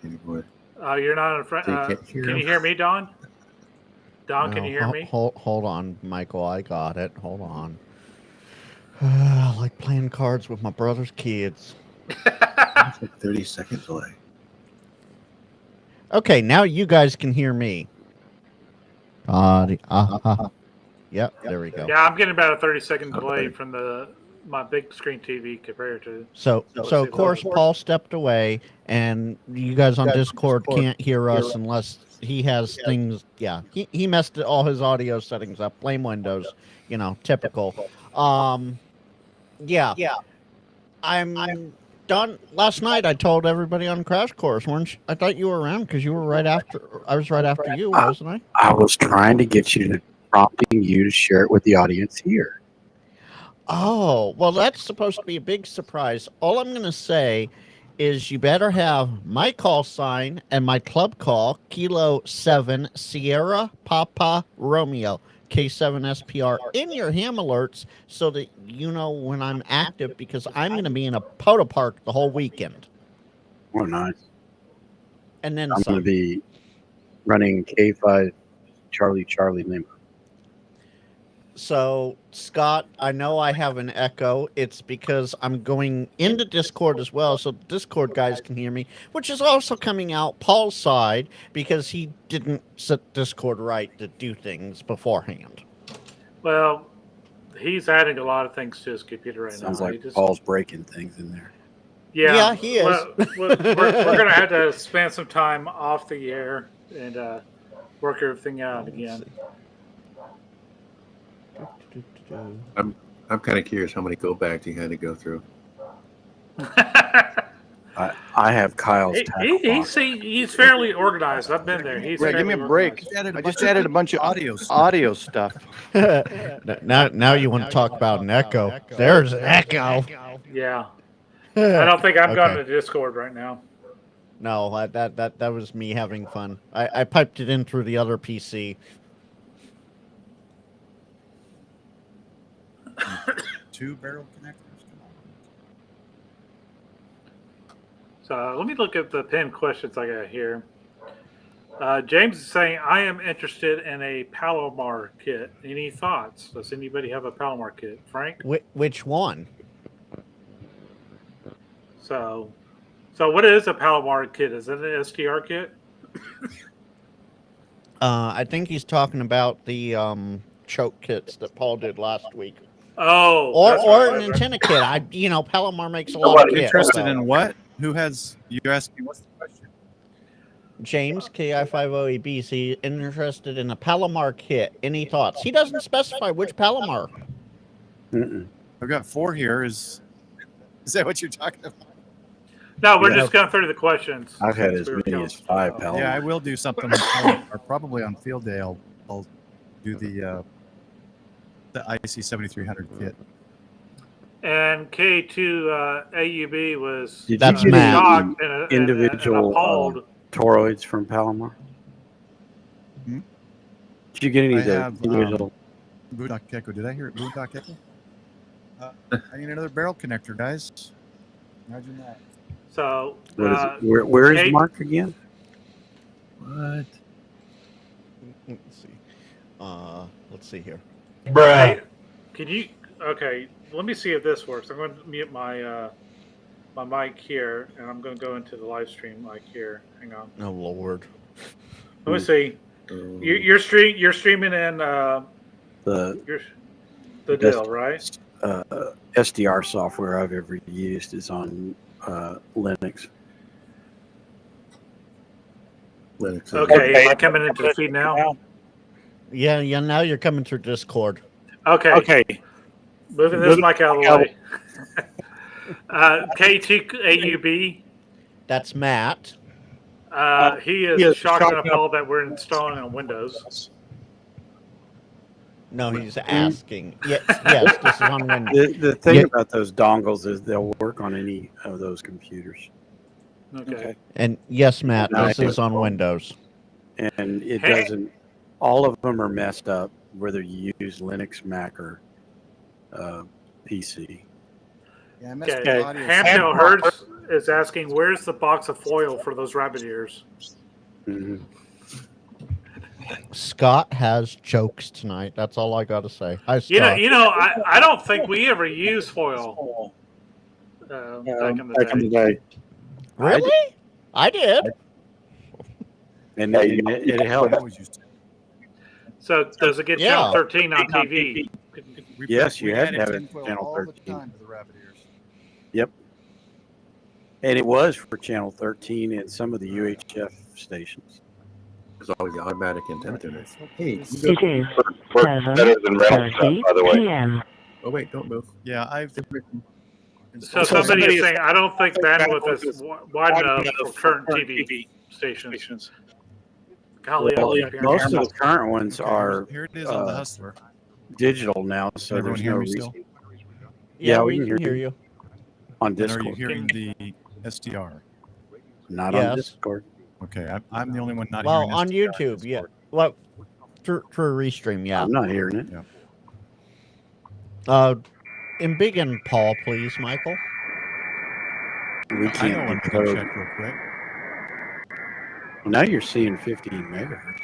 anymore. You're not in front. So you can't hear Can him? you hear me, Don? Don, can No, you hear me? Hold on, Michael. I got it. Hold on. I like playing cards with my brother's kids. It's like 30-second delay. Okay, now you guys can hear me. Yep, there we go. Yeah, I'm getting about a 30-second delay from my big screen TV compared to. So see of course, the- Paul stepped away, and you guys on Discord can't hear us unless he has things. Yeah, he messed all his audio settings up. Blame Windows, typical. Yeah. I'm done. Last night I told everybody on Crash Course, weren't you? I thought you were around because you were right after. I was right after you, wasn't I? I was trying to get you to prompting you to share it with the audience here. Oh, well, that's supposed to be a big surprise. All I'm going to say is you better have my call sign and my club call, Kilo 7 Sierra Papa Romeo, K7SPR, in your ham alerts so that you know when I'm active, because I'm going to be in a Poda Park the whole weekend. Oh, nice. And then I'm going to some. be running K5 Charlie Lima. So, Scott, I know I have an echo. It's because I'm going into Discord as well, so Discord guys can hear me, which is also coming out Paul's side because he didn't set Discord right to do things beforehand. Well, he's adding a lot of things to his computer right Sounds now. like Paul's breaking things in there. Yeah, he is. Well, we're going to have to spend some time off the air and work everything out again. I'm kind of curious how many go backs you had to go through. I have Kyle's tackle box. He's fairly organized. I've been there. He's Ray, give me a fairly break. organized. I just added a bunch of audio stuff. Now you want to talk about an echo. There's an echo. Yeah. I don't think I'm going Okay. to Discord right now. No, that was me having fun. I piped it in through the other PC. Two barrel connectors. So let me look at the pinned questions I got here. James is saying, I am interested in a Palomar kit. Any thoughts? Does anybody have a Palomar kit? Frank? Which one? So what is a Palomar kit? Is it an SDR kit? I think he's talking about the choke kits that Paul did last week. Oh. that's Or right, an that's right. antenna kit. Palomar makes a lot of kits. Interested so. in what? Who has? You're asking what's the question? James, KI50AB, is he interested in a Palomar kit? Any thoughts? He doesn't specify which Palomar. Mm-mm. I've got 4 here. Is that what you're talking about? No, we're Yeah. just going through the questions. I've had Since as we were many as counting. 5 Palomar. Yeah, I will do something, or probably on field day. I'll do the IC 7300 kit. And K2 AUB was Did That's you get Matt. shocked and individual appalled. toroids from Palomar? Hmm? Did you get any I of the have, individual? Boondock Echo. Did I hear it? Boondock Echo? I need another barrel connector, guys. Imagine that. So What is it? Where is Kate- Mark again? What? Let's see. Let's see here. Hey, can you? Okay, let me see if this works. I'm going to mute my my mic here, and I'm going to go into the live stream mic here. Hang on. Oh Lord. Let me see. You're streaming in The the deal, right? SDR software I've ever used is on Linux. Linux. Okay, am I coming into the feed now? Yeah. Now you're coming through Discord. Okay. Moving this mic out of the way. K2 AUB. That's Matt. He is shocked and appalled that we're installing on Windows. No, he's asking. Yes, this is on Windows. The thing about those dongles is they'll work on any of those computers. Okay. And yes, Matt, this is on Windows. And it doesn't. All of them are messed up, whether you use Linux, Mac, or PC. Yeah, I messed with Okay. audio. Hamtail Hertz is asking, "Where's the box of foil for those rabbit ears?" Mm-hmm. Scott has jokes tonight. That's all I got to say. Hi, Scott. I don't think we ever used foil back in the day. Really? I did. And it helped. So does it get channel 13 on TV? Yes, you had to have it tinfoil channel all 13. the time to the rabbit ears. Yep. And it was for channel 13 and some of the UHF stations. There's always the automatic antenna tuners. Hey, It is 7:30 p.m. oh wait, don't move. Yeah, I've. So somebody is saying, I don't think bandwidth is wide enough for current TV stations. Golly, Well, I'll keep hearing most you. of the current ones Okay, are here it is on the Hustler. digital now, so Can everyone there's hear no me still? reason Yeah, we we can can hear you. on And are Discord. you hearing the SDR? Not Yes. on Discord. Okay, I'm the only one not Well, hearing on SDR YouTube, yeah. Discord. Well, through Restream, yeah. I'm not hearing it. In Big and Paul, please, Michael. We I know can't one can decode. check real quick. Well, now you're seeing 15 megahertz.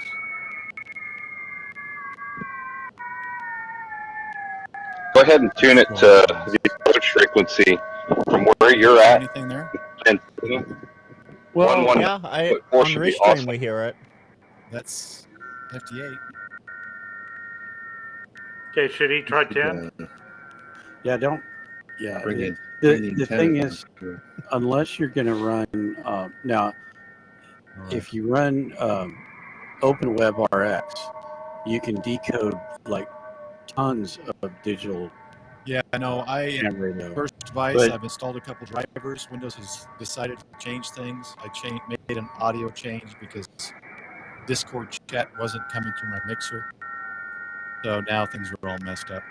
Go ahead and tune it to the approach frequency from where you're at. Anything there? And Well, one yeah, on four should be Restream awesome. we hear it. That's 58. Okay, should he try 10? Yeah, don't. Yeah, Bring in the thing is, unless you're going to run now, if you run OpenWebRX, you can decode like tons of digital. Yeah, I know. ham radio. First device, But- I've installed a couple drivers. Windows has decided to change things. I made an audio change because Discord chat wasn't coming through my mixer. So now things are all messed up.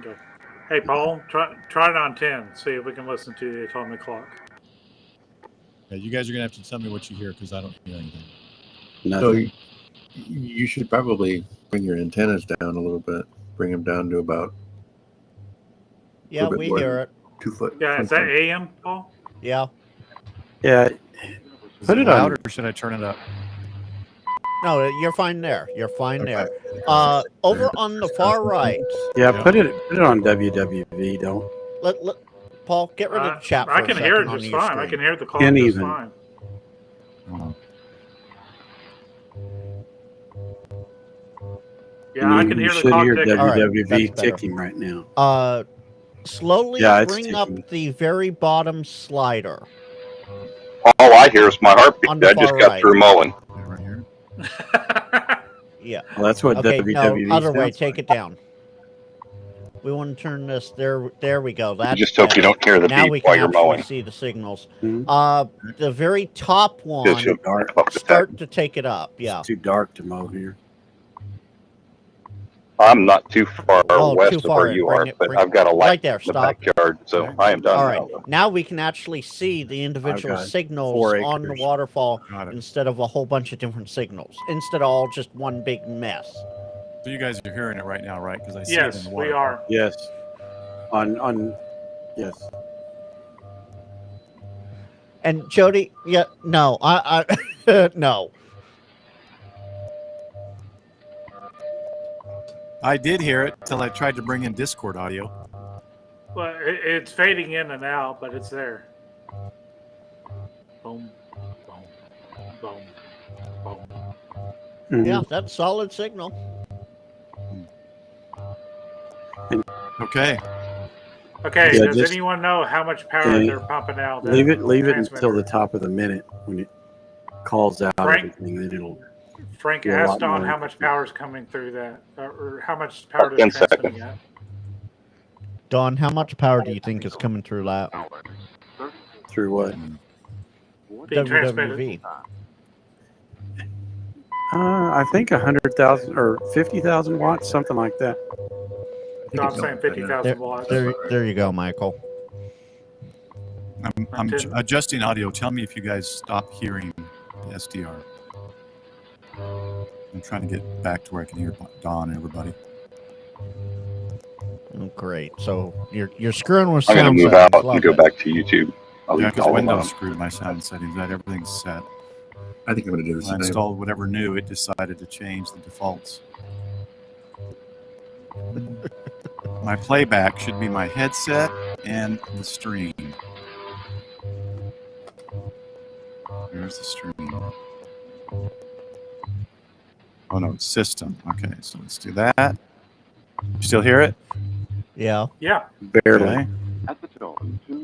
Okay. Hey, Paul, try it on 10. See if we can listen to the atomic clock. Yeah, you guys are going to have to tell me what you hear because I don't hear anything. So you should probably bring your antennas down a little bit. Bring them down to about Yeah, bit we more. hear it. 2 foot. Yeah, is that AM, Paul? Yeah. Yeah, put it loud on. or should I turn it up? No, you're fine there. You're fine there. Over on the far right. Yeah, put it on WWV. Don't. Let Paul, get rid of the chat for I a can hear it second on just your fine. I screen. can hear the clock Can't just even. fine. Yeah, I can hear You the should clock hear ticking. All right, WWV that's better. ticking right now. Slowly Yeah, it's bring up ticking. the very bottom slider. All I hear is my heartbeat. On the I just far got right. through mowing. Yeah, right here. Yeah. Well, that's what Okay, WWV no, other way. stands Take it down. We want to turn this. There we go. That's Just hope you better. don't hear the Now beep we while can you're actually mowing. see the signals. Mhm. The very top one. Just you'll come up with that. Start to take it up. Yeah. It's too dark to mow here. I'm not too far Oh, west too of far where in. you Bring are, it- but bring I've got a light right there. in the Stop. backyard, so I am done All right. now. Now we can actually see the individual got signals 4 on the acres. waterfall Got it. instead of a whole bunch of different signals, instead of all just one big mess. So you guys are hearing it right now, right? Because I see it in Yes, the we water. are. Yes. Yes. And Jody, yeah, no, I no. I did hear it till I tried to bring in Discord audio. Well, it's fading in and out, but it's there. Boom, boom, boom, boom. Mhm. Yeah, that's solid signal. Okay. Okay, Yeah, does just- anyone know how much power Yeah. they're pumping out? that Leave it until transmitter? the top of the minute when it calls out Frank- everything. Then it'll. Frank be a asked lot Don more how much interesting. power is coming through that, or how much power About they're 10 transmitting seconds. at. Don, how much power do you think is coming through that? Through what? Being transmitted. WWV. I think 100,000 or 50,000 watts, something like that. So I'm saying 50,000 watts. There you go, Michael. I'm Until- adjusting audio. Tell me if you guys stop hearing the SDR. I'm trying to get back to where I can hear Don and everybody. Oh, great. So you're screwing with I'm going sound to move settings. out Love and go it. back to YouTube. I'll Yeah, leave it because all Windows alone. screwed my sound settings. That everything's set. I think I'm going to do the When I same. installed whatever new, it decided to change the defaults. My playback should be my headset and the stream. There's the stream. Oh no, it's system. Okay, so let's do that. You still hear it? Yeah. Yeah, Barely. Okay.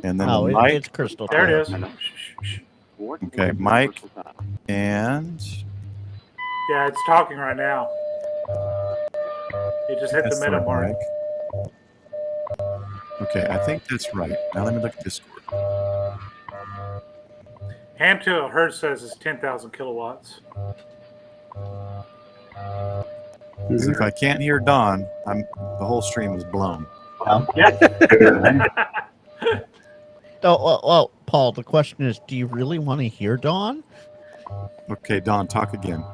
And then Oh, the mic. it's crystal there it clear. is. Shh, shh, shh. Okay, mic and Yeah, it's talking right now. You just hit the that's minute the mark. mic. Okay, I think that's right. Now let me look at Discord. Ham to a hertz says it's 10,000 kilowatts. Because if I can't hear Don, the whole stream is blown. Yeah. Oh, well, Paul, the question is, do you really want to hear Dawn? Okay, Don, talk again.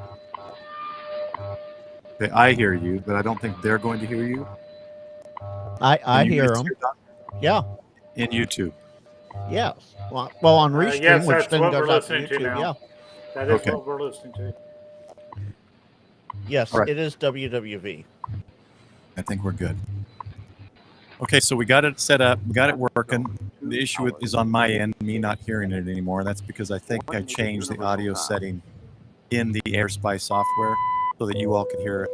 Okay, I hear you, but I don't think they're going to hear you. I Can you hear guys them. hear Don? Yeah. In YouTube. Yes. Well, on Restream, yes, which that's then what goes we're out to listening to YouTube. now. Yeah. That is Okay. what we're listening to. Yes, All right. it is WWV. I think we're good. Okay, so we got it set up, we got it working. The issue is on my end, me not hearing it anymore. That's because I think I changed the audio setting in the AirSpy software so that you all could hear it.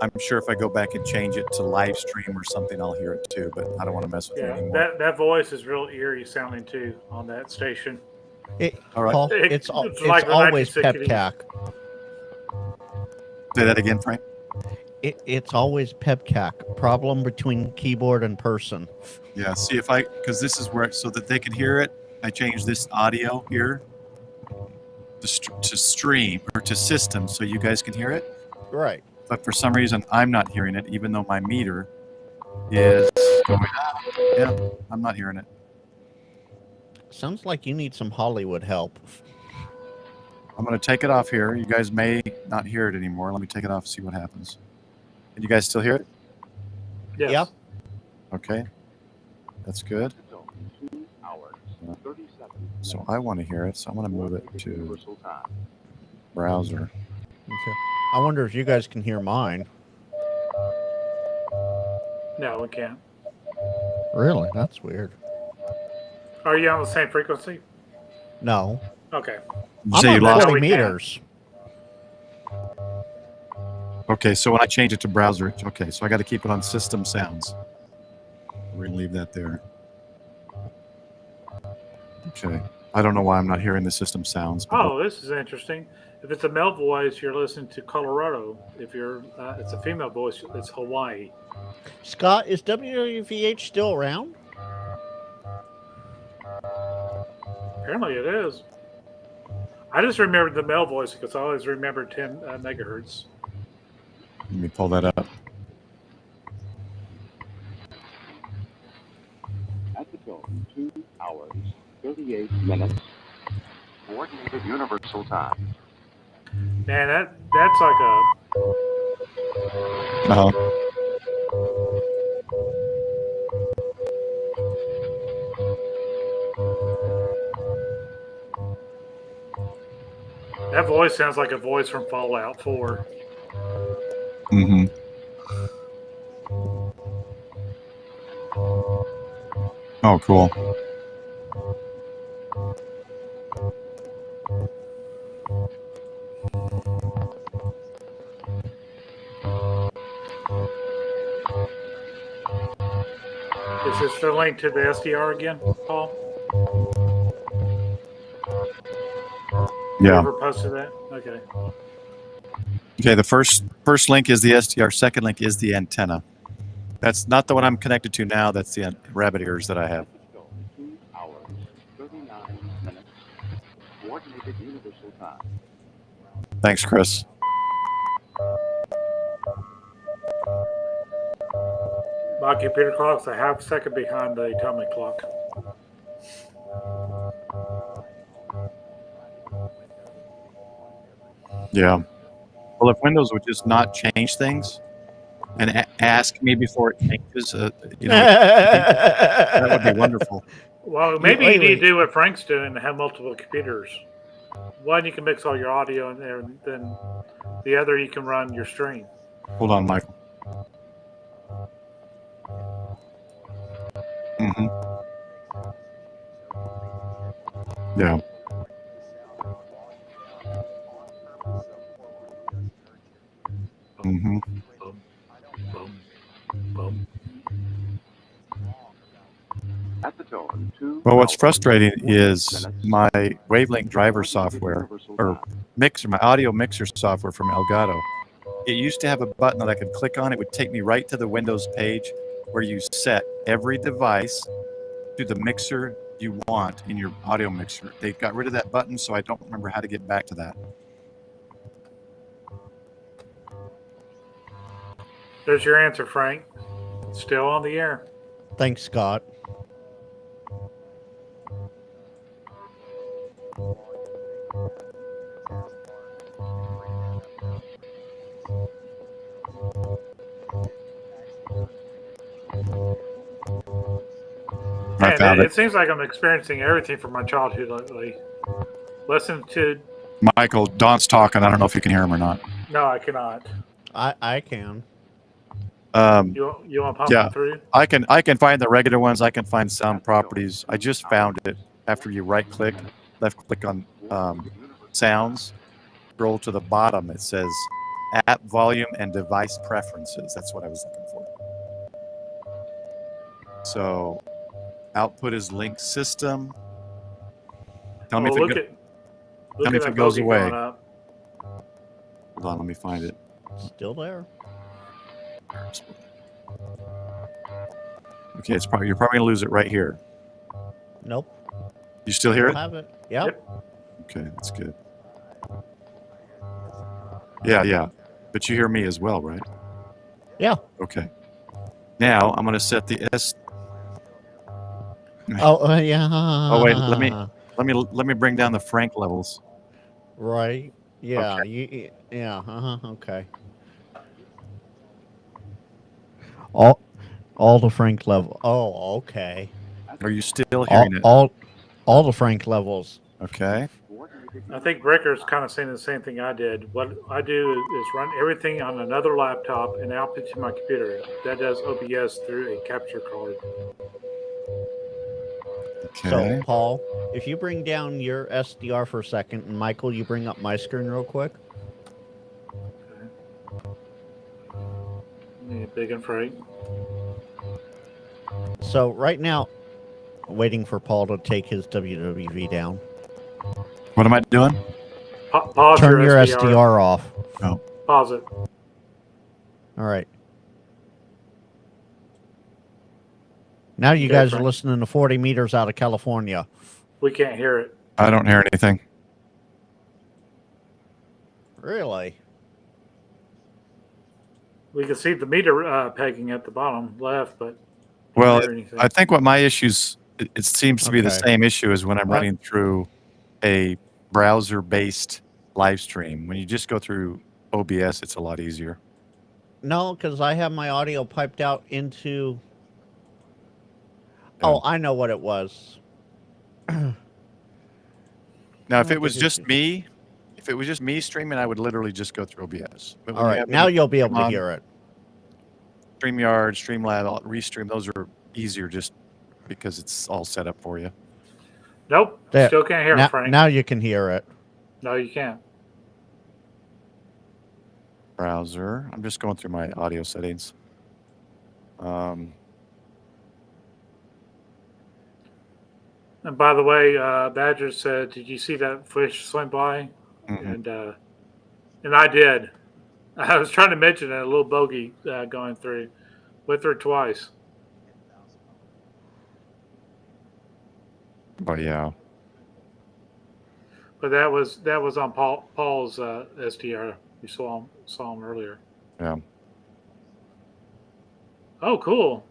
I'm sure if I go back and change it to live stream or something, I'll hear it too, but I don't want to mess with it Yeah, anymore. that voice is real eerie sounding too on that station. All right. Paul, It's it's like the always 1960s. peptac. Say that again, Frank. It's always peptac. Problem between keyboard and person. Yeah, see if because this is where, so that they can hear it, I changed this audio here to stream or to system so you guys can hear it. Right. But for some reason, I'm not hearing it, even though my meter is going up. Yeah, I'm not hearing it. Sounds like you need some Hollywood help. I'm going to take it off here. You guys may not hear it anymore. Let me take it off and see what happens. Can you guys still hear it? Yes. Yeah. Okay. That's good. So I want to hear it, so I'm going to move it to browser. Okay. I wonder if you guys can hear mine. No, we can't. Really? That's weird. Are you on the same frequency? No. Okay. You I'm say you on lost 40 we can. meters. Okay, so when I change it to browser, okay, so I got to keep it on system sounds. We're going to leave that there. Okay. I don't know why I'm not hearing the system sounds. But Oh, this is interesting. If it's a male voice, you're listening to Colorado. If you're, it's a female voice, it's Hawaii. Scott, is WVH still around? Apparently it is. I just remembered the male voice because I always remembered 10 megahertz. let me pull that up. 38 minutes. Coordinated Universal Time. Man, that's like a Uh-huh. that voice sounds like a voice from Fallout 4. Mm-hmm. Oh, cool. Is this the link to the SDR again, Paul? You Yeah. ever posted that? Okay. Okay, the first link is the SDR. Second link is the antenna. That's not the one I'm connected to now. That's the rabbit ears that I have. 2 hours, 39 minutes. Coordinated Universal Time. Thanks, Chris. My computer clock's a half second behind the atomic clock. Yeah. Well, if Windows would just not change things and ask me before it changes, that would be wonderful. Well, maybe you need to do what Frank's doing and have multiple computers. One, you can mix all your audio in there, and then the other, you can run your stream. Hold on, Michael. Mm-hmm. Yeah. Mm-hmm. At the tone, 2 Well, what's hours, frustrating 48 is minutes. my Wavelength driver software or mixer, my audio mixer software from Elgato. It used to have a button that I could click on. It would take me right to the Windows page where you set every device to the mixer you want in your audio mixer. They got rid of that button, so I don't remember how to get back to that. There's your answer, Frank. Still on the air. Thanks, Scott. I found it it. seems like I'm experiencing everything from my childhood lately. Listen to... Michael, Don's talking. I don't know if you can hear him or not. No, I cannot. I can. You want to pop them through? I can find the regular ones. I can find sound properties. I just found it after you right click, left click on sounds, scroll to the bottom. It says app volume and device preferences. That's what I was looking for. So output is link system. Tell me if it goes away. Hold on, let me find it. Still there. Okay, you're probably gonna lose it right here. Nope. You still hear it? Have it. Yep. Okay, that's good. Yeah. But you hear me as well, right? Yeah. Okay. Now I'm gonna set the S. Oh yeah. Oh wait, let me bring down the Frank levels. Right. Yeah. Okay. Okay. All the Frank level. Oh, okay. Are you still hearing it? All the Frank levels. Okay. I think Bricker's kind of saying the same thing I did. What I do is run everything on another laptop and output to my computer. That does OBS through a capture card. Okay. So, Paul, if you bring down your SDR for a second, and Michael, you bring up my screen real quick. Okay. Big and Frank. So right now, waiting for Paul to take his WWV down. What am I doing? Pause Turn your SDR off. Oh. Pause it. All right. Now you guys are listening to 40 meters out of California. We can't hear it. I don't hear anything. Really? We can see the meter pegging at the bottom left, but Well, I think what my issue it seems to be the Okay. same issue as when I'm Uh, running through a browser-based live stream. When you just go through OBS, it's a lot easier. No, because I have my audio piped out into. Yeah. Oh, I know what it was. Now, if it was just me streaming, I would literally just go through OBS. But All right, now you'll be able to on hear it. StreamYard, Streamlab, Restream, those are easier just because it's all set up for you. Nope. There. Still can't hear now, him, Frank. Now you can hear it. No, you can't. Browser. I'm just going through my audio settings. And by the way, Badger said, "Did you see that fish swim by?" Mhm. And I did. I was trying to mention it, a little bogey going through. Went through twice. But yeah. But that was on Paul's SDR. You saw him earlier. Yeah. Oh, cool.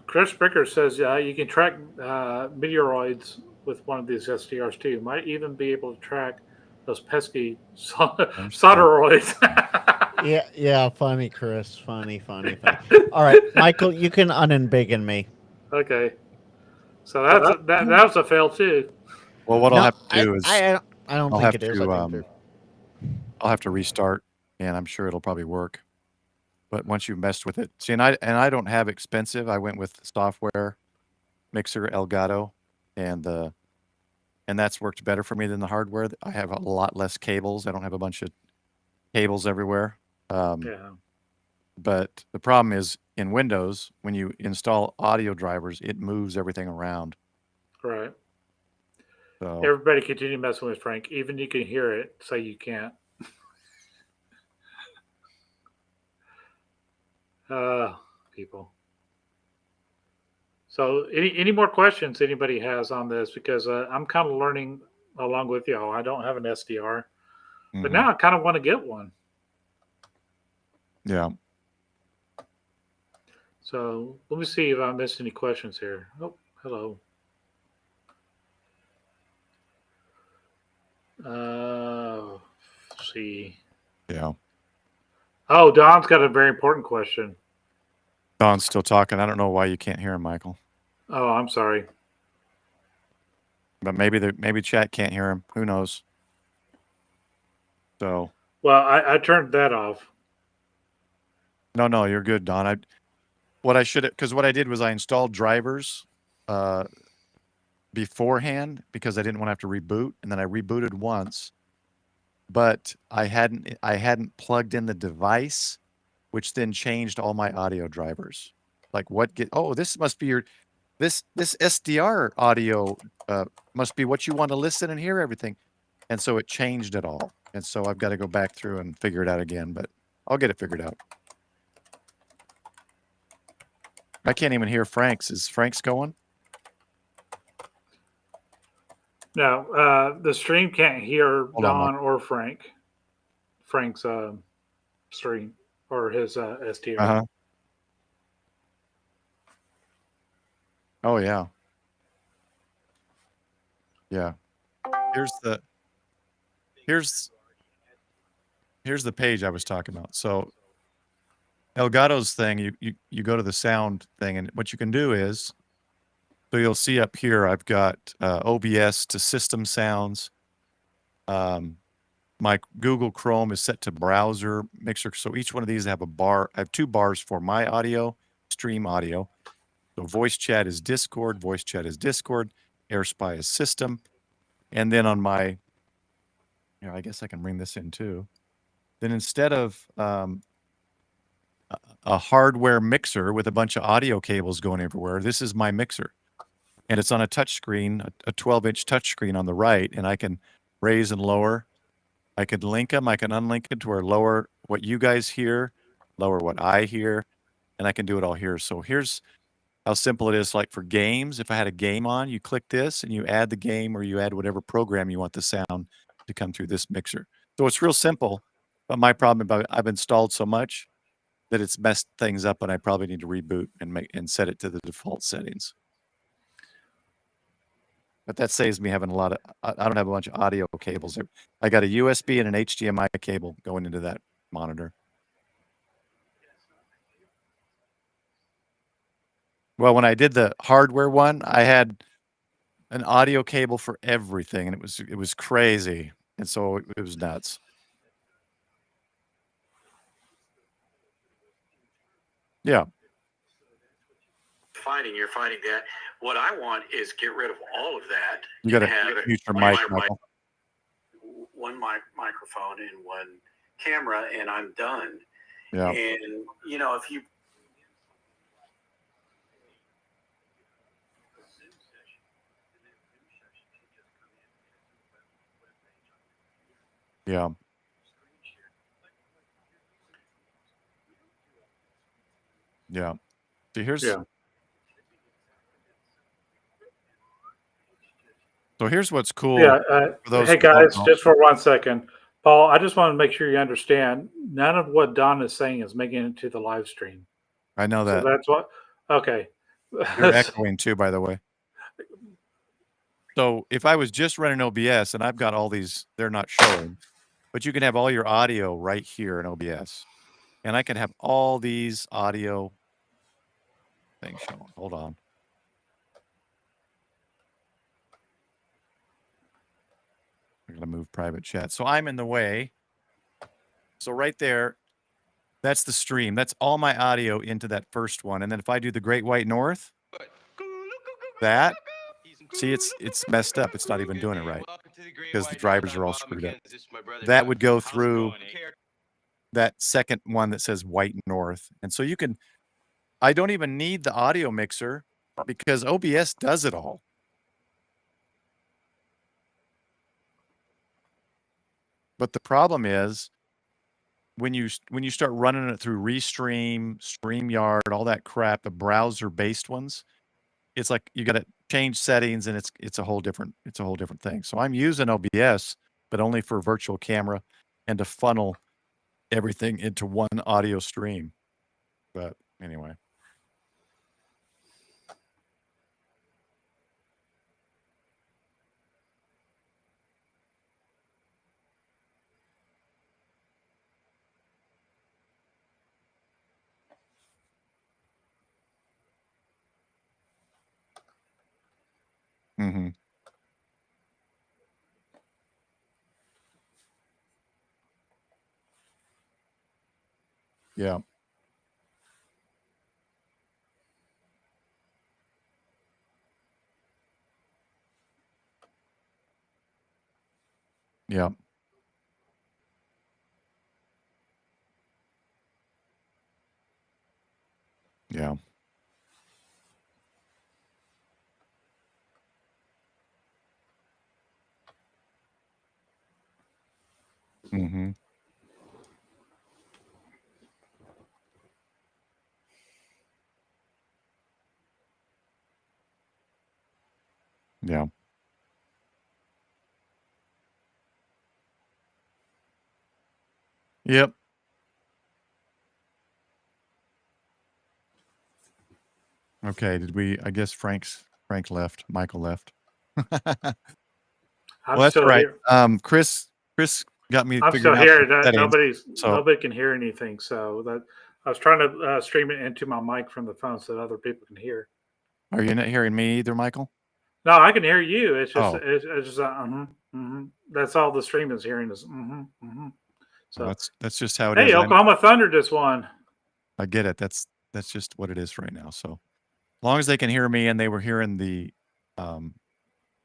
Chris Bricker says you can track meteoroids with one of these SDRs too. Might even be able to track those pesky solderoids. Yeah, funny, Chris. Funny. All right, Michael, you can unembiggen me. Okay. So that was a fail too. Well, what I'll have to do is I don't think it is. I'll have to restart, and I'm sure it'll probably work. But once you've messed with it, see, and I don't have expensive. I went with software mixer Elgato, and that's worked better for me than the hardware. I have a lot less cables. I don't have a bunch of cables everywhere. Yeah. But the problem is in Windows, when you install audio drivers, it moves everything around. Right. So Everybody continue messing with Frank. Even you can hear it, say you can't. People. So any more questions anybody has on this? Because I'm kind of learning along with y'all. I don't have an SDR, but now I kind of want to get one. Yeah. So let me see if I missed any questions here. Oh, hello. Let's see. Yeah. Oh, Don's got a very important question. Don's still talking. I don't know why you can't hear him, Michael. Oh, I'm sorry. But maybe chat can't hear him. Who knows? So. Well, I turned that off. No, you're good, Don. What I did was I installed drivers beforehand because I didn't want to have to reboot, and then I rebooted once, but I hadn't plugged in the device, which then changed all my audio drivers. Like this must be this SDR audio must be what you want to listen and hear everything. And so it changed it all. And so I've got to go back through and figure it out again, but I'll get it figured out. I can't even hear Frank's. Is Frank's going? No, the stream can't hear Don or Frank. Frank's stream or his SDR. Uh-huh. Oh yeah. Yeah. Here's the page I was talking about. So Elgato's thing, you go to the sound thing, and what you can do is, so you'll see up here, I've got OBS to system sounds. My Google Chrome is set to browser mixer. So each one of these have a bar. I have 2 bars for my audio, stream audio. So voice chat is Discord, AirSpy is system. And then on my, I guess I can bring this in too. Then instead of a hardware mixer with a bunch of audio cables going everywhere, this is my mixer. And it's on a touch screen, a 12-inch touch screen on the right, and I can raise and lower. I could link them. I can unlink it to where lower what you guys hear, lower what I hear, and I can do it all here. So here's how simple it is. Like for games, if I had a game on, you click this and you add the game, or you add whatever program you want the sound to come through this mixer. So it's real simple. But my problem about I've installed so much, that it's messed things up, and I probably need to reboot and set it to the default settings. But that saves me having a lot of. I don't have a bunch of audio cables. I got a USB and an HDMI cable going into that monitor. Well, when I did the hardware one, I had an audio cable for everything, and it was crazy, and so it was nuts. Yeah. You're fighting that. What I want is get rid of all of that. You got to have mute your one mic, Michael. one microphone and one camera, and I'm done. Yeah. And if you Yeah. Yeah. So here's Yeah. So here's what's cool. Yeah. for those Hey who don't guys, know. just for 1 second, Paul, I just want to make sure you understand. None of what Don is saying is making it to the live stream. I know So that. that's what. Okay. You're echoing too, by the way. So if I was just running OBS and I've got all these, they're not showing, but you can have all your audio right here in OBS. And I can have all these audio things showing. Hold on. I'm going to move private chat. So I'm in the way. So right there, that's the stream. That's all my audio into that first one. And then if I do the Great White North, that, see, it's messed up. It's not even doing it right because the drivers are all screwed up. That would go through that second one that says White North. And so you can, I don't even need the audio mixer because OBS does it all. But the problem is when you start running it through Restream, StreamYard, all that crap, the browser-based ones, it's like you got to change settings, and it's a whole different thing. So I'm using OBS, but only for virtual camera and to funnel everything into one audio stream. But anyway. Mm-hmm. Yeah. Yeah. Yeah. Mm-hmm. Yeah. Yep. Okay. I guess Frank left. Michael left. I'm Well, that's still all right. here. Chris got me I'm figuring still out here. some settings. Nobody can hear anything. So that I was trying to stream it into my mic from the phone so that other people can hear. Are you not hearing me either, Michael? No, I can hear you. It's just Oh. it's just That's all the stream is hearing is So Well, that's just how it is. Hey, Oklahoma Thunder just won. I get it. That's just what it is right now. So as long as they can hear me and they were hearing the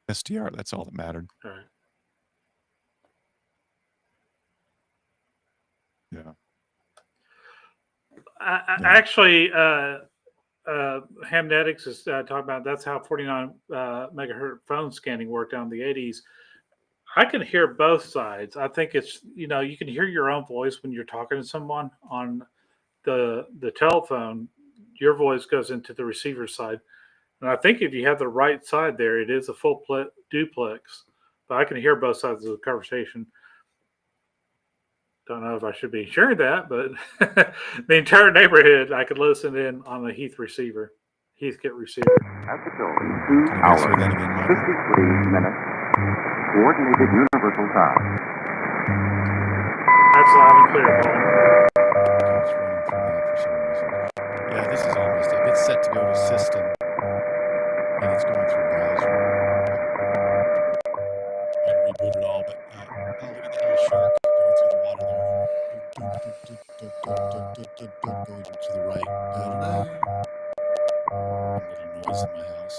SDR, that's all that mattered. All right. Yeah. Actually, Hamnetics is talking about that's how 49 megahertz phone scanning worked on the 80s. I can hear both sides. I think it's, you can hear your own voice when you're talking to someone on the telephone. Your voice goes into the receiver side. And I think if you have the right side there, it is a full duplex. But I can hear both sides of the conversation. Don't know if I should be sharing that, but the entire neighborhood, I could listen in on the Heathkit receiver. At the tone, Can you guys hear that again, Michael? 53 minutes. Coordinated universal time. That's loud and clear, Paul. Okay, it's running through that for some reason. Yeah, this is all messed up. It's set to go to system, and it's going through browser. I reboot it all, but oh, look at the little shark going through the water there. Going to the right. A little noise in my house.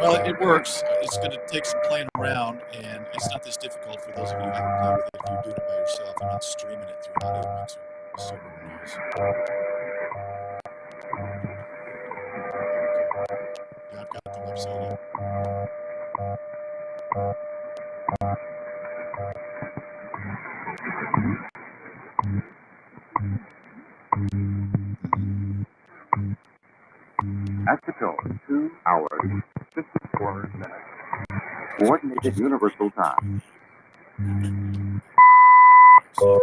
Well, it works. It's going to take some playing around, and it's not this difficult for those of you who haven't played with it. If you're doing it by yourself, I'm not streaming it through an audio mixer. So noise. Yeah, I've got the website up. At the tone, 2 hours, 54 minutes. Coordinated universal time. So,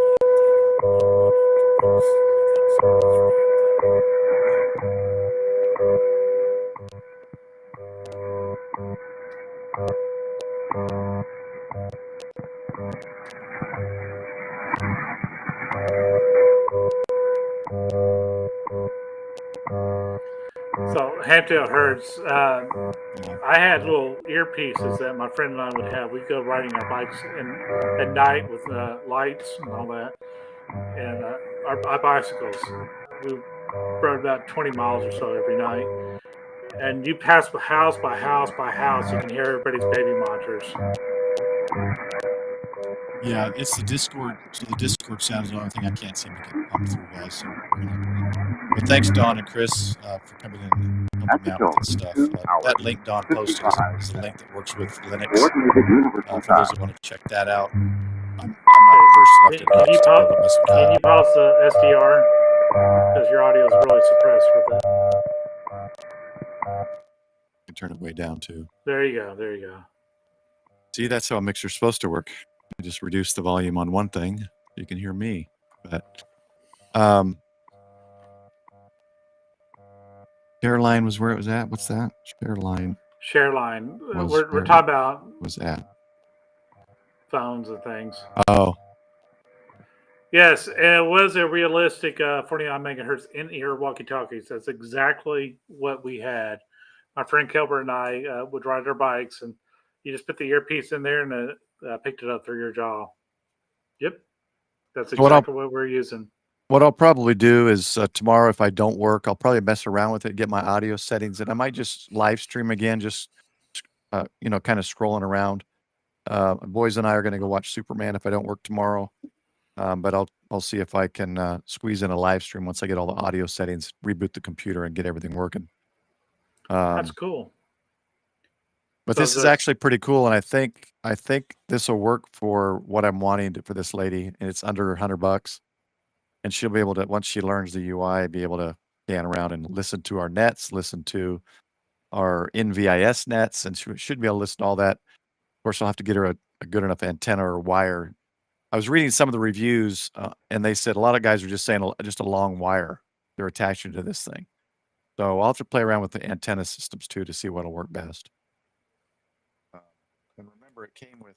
Hamtail Herds, I had little earpieces that my friend and I would have. We'd go riding our bikes at night with lights and all that. And our bicycles, we rode about 20 miles or so every night. And you pass house by house by house, you can hear everybody's baby monitors. Yeah, it's the Discord. So the Discord sound is the only thing I can't seem to get pumped through, guys. So but thanks, Don and Chris, for coming in and helping me out with that stuff. That link Don posted is the link that works with Linux. For those that want to check that out, I'm not versed enough to Can you pause the SDR? Because your audio is really suppressed with it. You can turn it way down too. There you go. There you go. See, that's how a mixer's supposed to work. I just reduce the volume on one thing. You can hear me. But Shareline was where it was at. What's that? Shareline. Shareline. We're talking about was at phones and things. Oh. Yes, it was a realistic 49 megahertz in-ear walkie-talkies. That's exactly what we had. My friend Kelber and I would ride our bikes, and you just put the earpiece in there, and it picked it up through your jaw. Yep, that's exactly what we're using. What I'll probably do is tomorrow, if I don't work, I'll probably mess around with it, get my audio settings, and I might just live stream again, just kind of scrolling around. Boys and I are going to go watch Superman if I don't work tomorrow. But I'll see if I can squeeze in a live stream once I get all the audio settings, reboot the computer, and get everything working. That's cool. But this is actually pretty cool, and I think this will work for what I'm wanting for this lady, and it's under $100, and she'll be able to, once she learns the UI, be able to scan around and listen to our nets, listen to our NVIS nets, and she should be able to listen to all that. Of course, I'll have to get her a good enough antenna or wire. I was reading some of the reviews, and they said a lot of guys are just saying just a long wire they're attaching to this thing. So I'll have to play around with the antenna systems too to see what'll work best. And remember, it came with.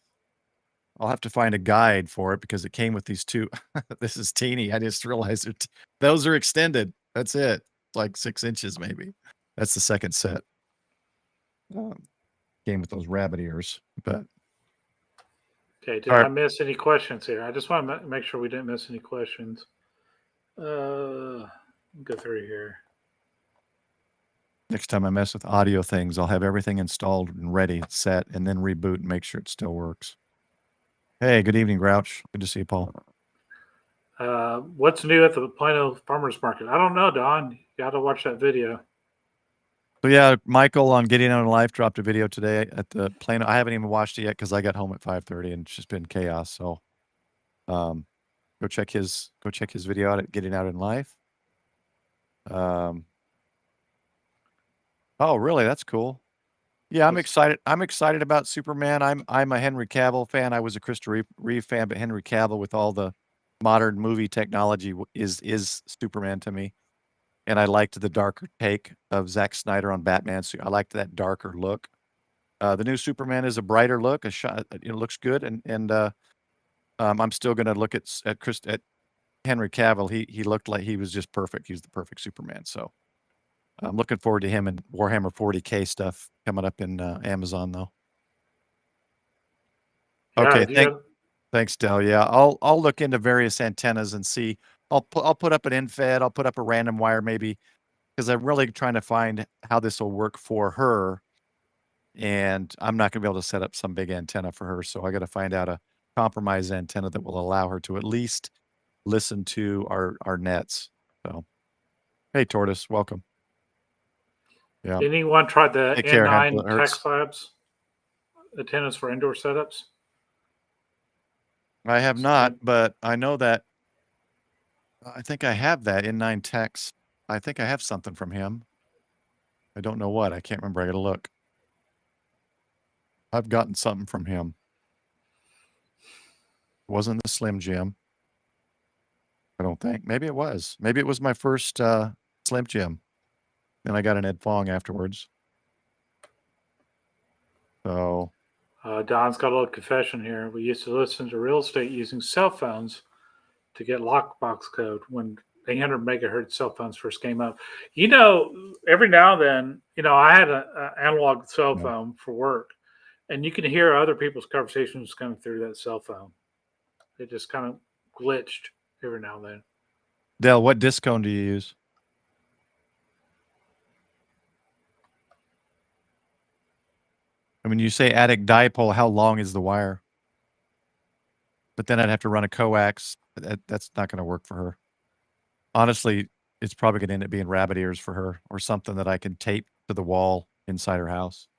I'll have to find a guide for it because it came with these two. This is teeny. I just realized it. Those are extended. That's it. It's like 6 inches maybe. That's the second set. Came with those rabbit ears, but. Okay, did I miss any questions here? I just want to make sure we didn't miss any questions. Go through here. Next time I mess with audio things, I'll have everything installed and ready, set, and then reboot and make sure it still works. Hey, good evening, Grouch. Good to see you, Paul. What's new at the Plano Farmers Market? I don't know, Don. You got to watch that video. So yeah, Michael on Getting Out in Life dropped a video today at the Plano. I haven't even watched it yet because I got home at 5:30 and it's just been chaos. So, go check his video out at Getting Out in Life. Oh, really? That's cool. Yeah, I'm excited. I'm excited about Superman. I'm a Henry Cavill fan. I was a Christopher Reeve fan, but Henry Cavill with all the modern movie technology is Superman to me. And I liked the darker take of Zack Snyder on Batman. So I liked that darker look. The new Superman is a brighter look. It looks good, and I'm still going to look at Henry Cavill. He looked like he was just perfect. He was the perfect Superman. So I'm looking forward to him and Warhammer 40K stuff coming up in Amazon, though. Yeah, Okay, thanks, Del. Yeah, I'll look into various antennas and see. I'll put up an infed. I'll put up a random wire maybe, because I'm really trying to find how this will work for her. And I'm not going to be able to set up some big antenna for her, so I got to find out a compromise antenna that will allow her to at least listen to our nets. So, hey, Tortoise, welcome. Yeah. Did anyone try the Take care, Handful. N9 It hurts. Tex Labs antennas for indoor setups? I have not, but I know that I think I have that N9 Tex. I think I have something from him. I don't know what. I can't remember. I got to look. I've gotten something from him. It wasn't the Slim Jim. I don't think. Maybe it was. Maybe it was my first Slim Jim. Then I got an Ed Fong afterwards. So Don's got a little confession here. We used to listen to real estate using cell phones to get lockbox code when 800 megahertz cell phones first came up. You know, every now and then, you know, I had an analog cell phone for work, and you can hear other people's conversations coming through that cell phone. It just kind of glitched every now and then. Del, what discone do you use? And when you say attic dipole, how long is the wire? But then I'd have to run a coax. That's not going to work for her. Honestly, it's probably going to end up being rabbit ears for her, or something that I can tape to the wall inside her house.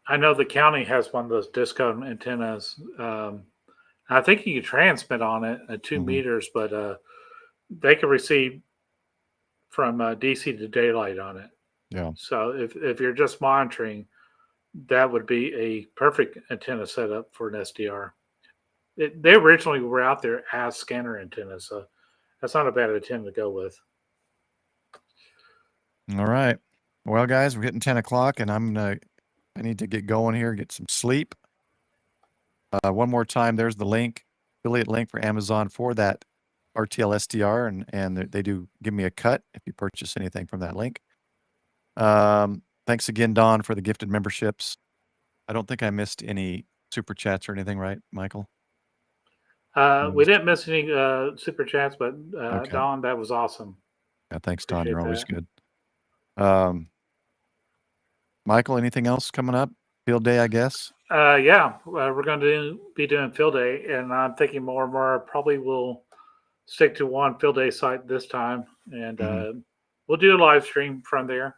I know the county has one of those discone antennas. I think you can transmit on it at 2 meters, but they can receive from DC to daylight on it. Yeah. So if you're just monitoring, that would be a perfect antenna setup for an SDR. They originally were out there as scanner antennas, so that's not a bad antenna to go with. All right. Well, guys, we're hitting 10 o'clock, and I need to get going here, get some sleep. One more time, there's the link, affiliate link for Amazon for that RTL-SDR, and they do give me a cut if you purchase anything from that link. Thanks again, Don, for the gifted memberships. I don't think I missed any super chats or anything, right, Michael? We didn't miss any super chats, but Okay. Don, that was awesome. Yeah, thanks, Don. Appreciate You're always that. good. Michael, anything else coming up? Field day, I guess. Yeah, we're going to be doing field day, and I'm thinking more and more probably we'll stick to one field day site this time, and we'll do a live stream from there.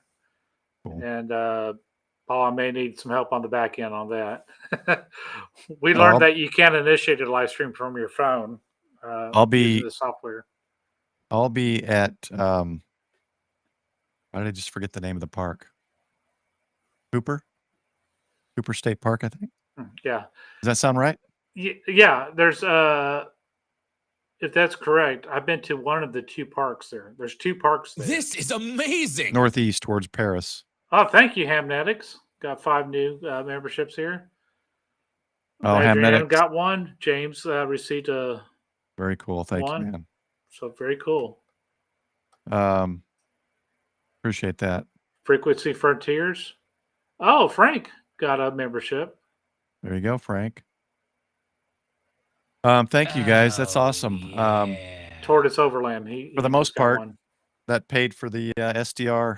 Cool. And Paul, I may need some help on the back end on that. We learned that you can't initiate a live stream from your phone. Using the software. I'll be at. Why did I just forget the name of the park? Cooper State Park, I think. Yeah. Does that sound right? Yeah. There's if that's correct, I've been to one of the two parks there. There's two parks there. This is amazing. Northeast towards Paris. Oh, thank you, Hamnetics. Got 5 new memberships here. Oh, Adrian Hamnetics got one. James received a very cool. Thank one. you, man. So very cool. Appreciate that. Frequency Frontiers. Oh, Frank got a membership. There you go, Frank. Thank you, guys. That's awesome. Tortoise Overland. For the most part, that paid for the SDR,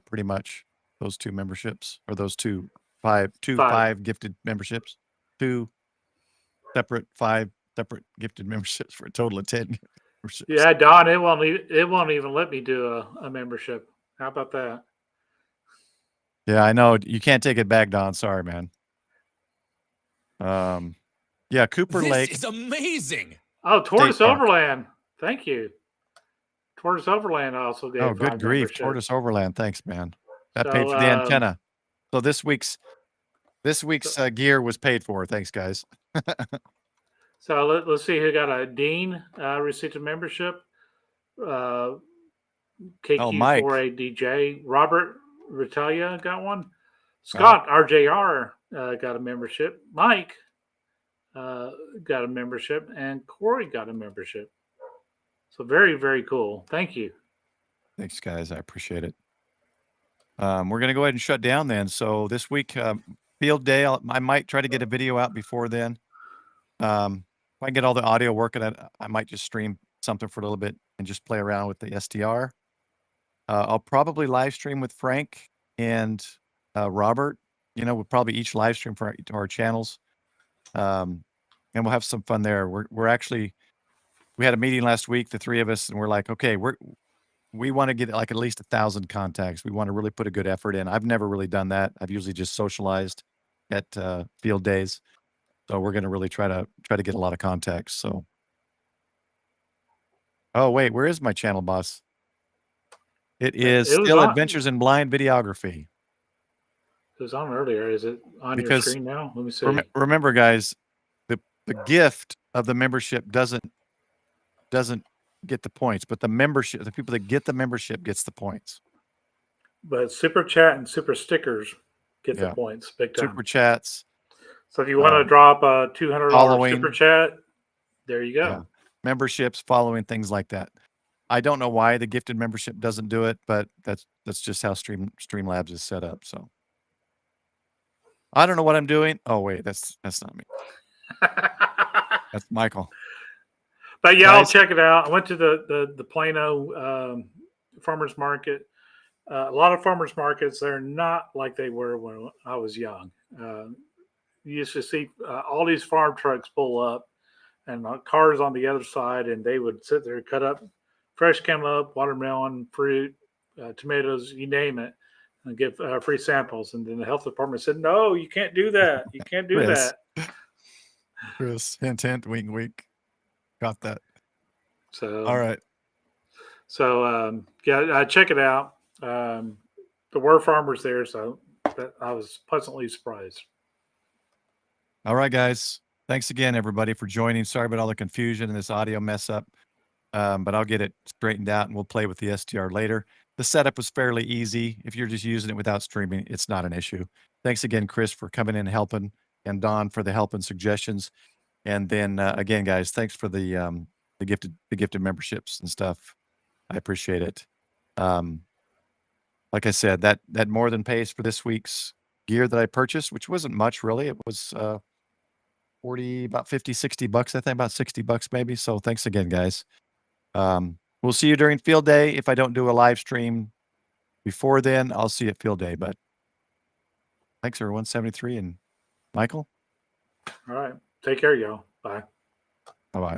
pretty much. Those 2 memberships, or those five gifted memberships, 2 separate 5 separate gifted memberships for a total of 10 memberships. Yeah, Don, it won't even let me do a membership. How about that? Yeah, I know. You can't take it back, Don. Sorry, man. Yeah, Cooper Lake. This is amazing. Oh, Tortoise Overland. Thank you. Tortoise Overland also gave Oh, good 5 grief. memberships. Tortoise Overland. Thanks, man. That So, paid for the antenna. So this week's gear was paid for. Thanks, guys. So let's see who got a Dean received a membership. Mike. KQ4ADJ. Robert Ritalia got one. Scott RJR got a membership. Mike got a membership, and Corey got a membership. So very, very cool. Thank you. Thanks, guys. I appreciate it. We're going to go ahead and shut down then. So this week, field day, I might try to get a video out before then. If I can get all the audio working, I might just stream something for a little bit and just play around with the SDR. I'll probably live stream with Frank and Robert. We'll probably each live stream for our channels. And we'll have some fun there. We had a meeting last week, the three of us, and we're like, okay, we want to get like at least 1,000 contacts. We want to really put a good effort in. I've never really done that. I've usually just socialized at field days. So we're going to really try to get a lot of contacts. So, oh wait, where is my channel, boss? It is still Adventures in Blind Videography. It was on earlier. Is it on your screen now? Let me see. Remember, guys, the gift of the membership doesn't get the points, but the people that get the membership gets the points. But super chat and super stickers get the points big time. Super chats. So if you want to drop a $200 super chat, there you go. Yeah. Memberships, following, things like that. I don't know why the gifted membership doesn't do it, but that's just how Streamlabs is set up. So I don't know what I'm doing. Oh wait, that's not me. That's Michael. But yeah, I'll check it out. I went to the Plano farmers market. A lot of farmers markets, they're not like they were when I was young. You used to see all these farm trucks pull up and cars on the other side, and they would sit there, cut up fresh cantaloupe, watermelon, fruit, tomatoes, you name it, and give free samples. And then the health department said, no, you can't do that. You can't do that. Chris, hint, hint, wink, wink. Got that. So, all right. So, check it out. There were farmers there, so I was pleasantly surprised. All right, guys. Thanks again, everybody, for joining. Sorry about all the confusion and this audio mess up, but I'll get it straightened out, and we'll play with the SDR later. The setup was fairly easy. If you're just using it without streaming, it's not an issue. Thanks again, Chris, for coming in and helping, and Don for the help and suggestions. And then again, guys, thanks for the gifted memberships and stuff. I appreciate it. Like I said, that more than pays for this week's gear that I purchased, which wasn't much really. It was about 50, 60 bucks, I think, about 60 bucks maybe. So thanks again, guys. We'll see you during field day. If I don't do a live stream before then, I'll see you at field day. But thanks, everyone. 73 and Michael. All right. Take care, y'all. Bye. Bye-bye.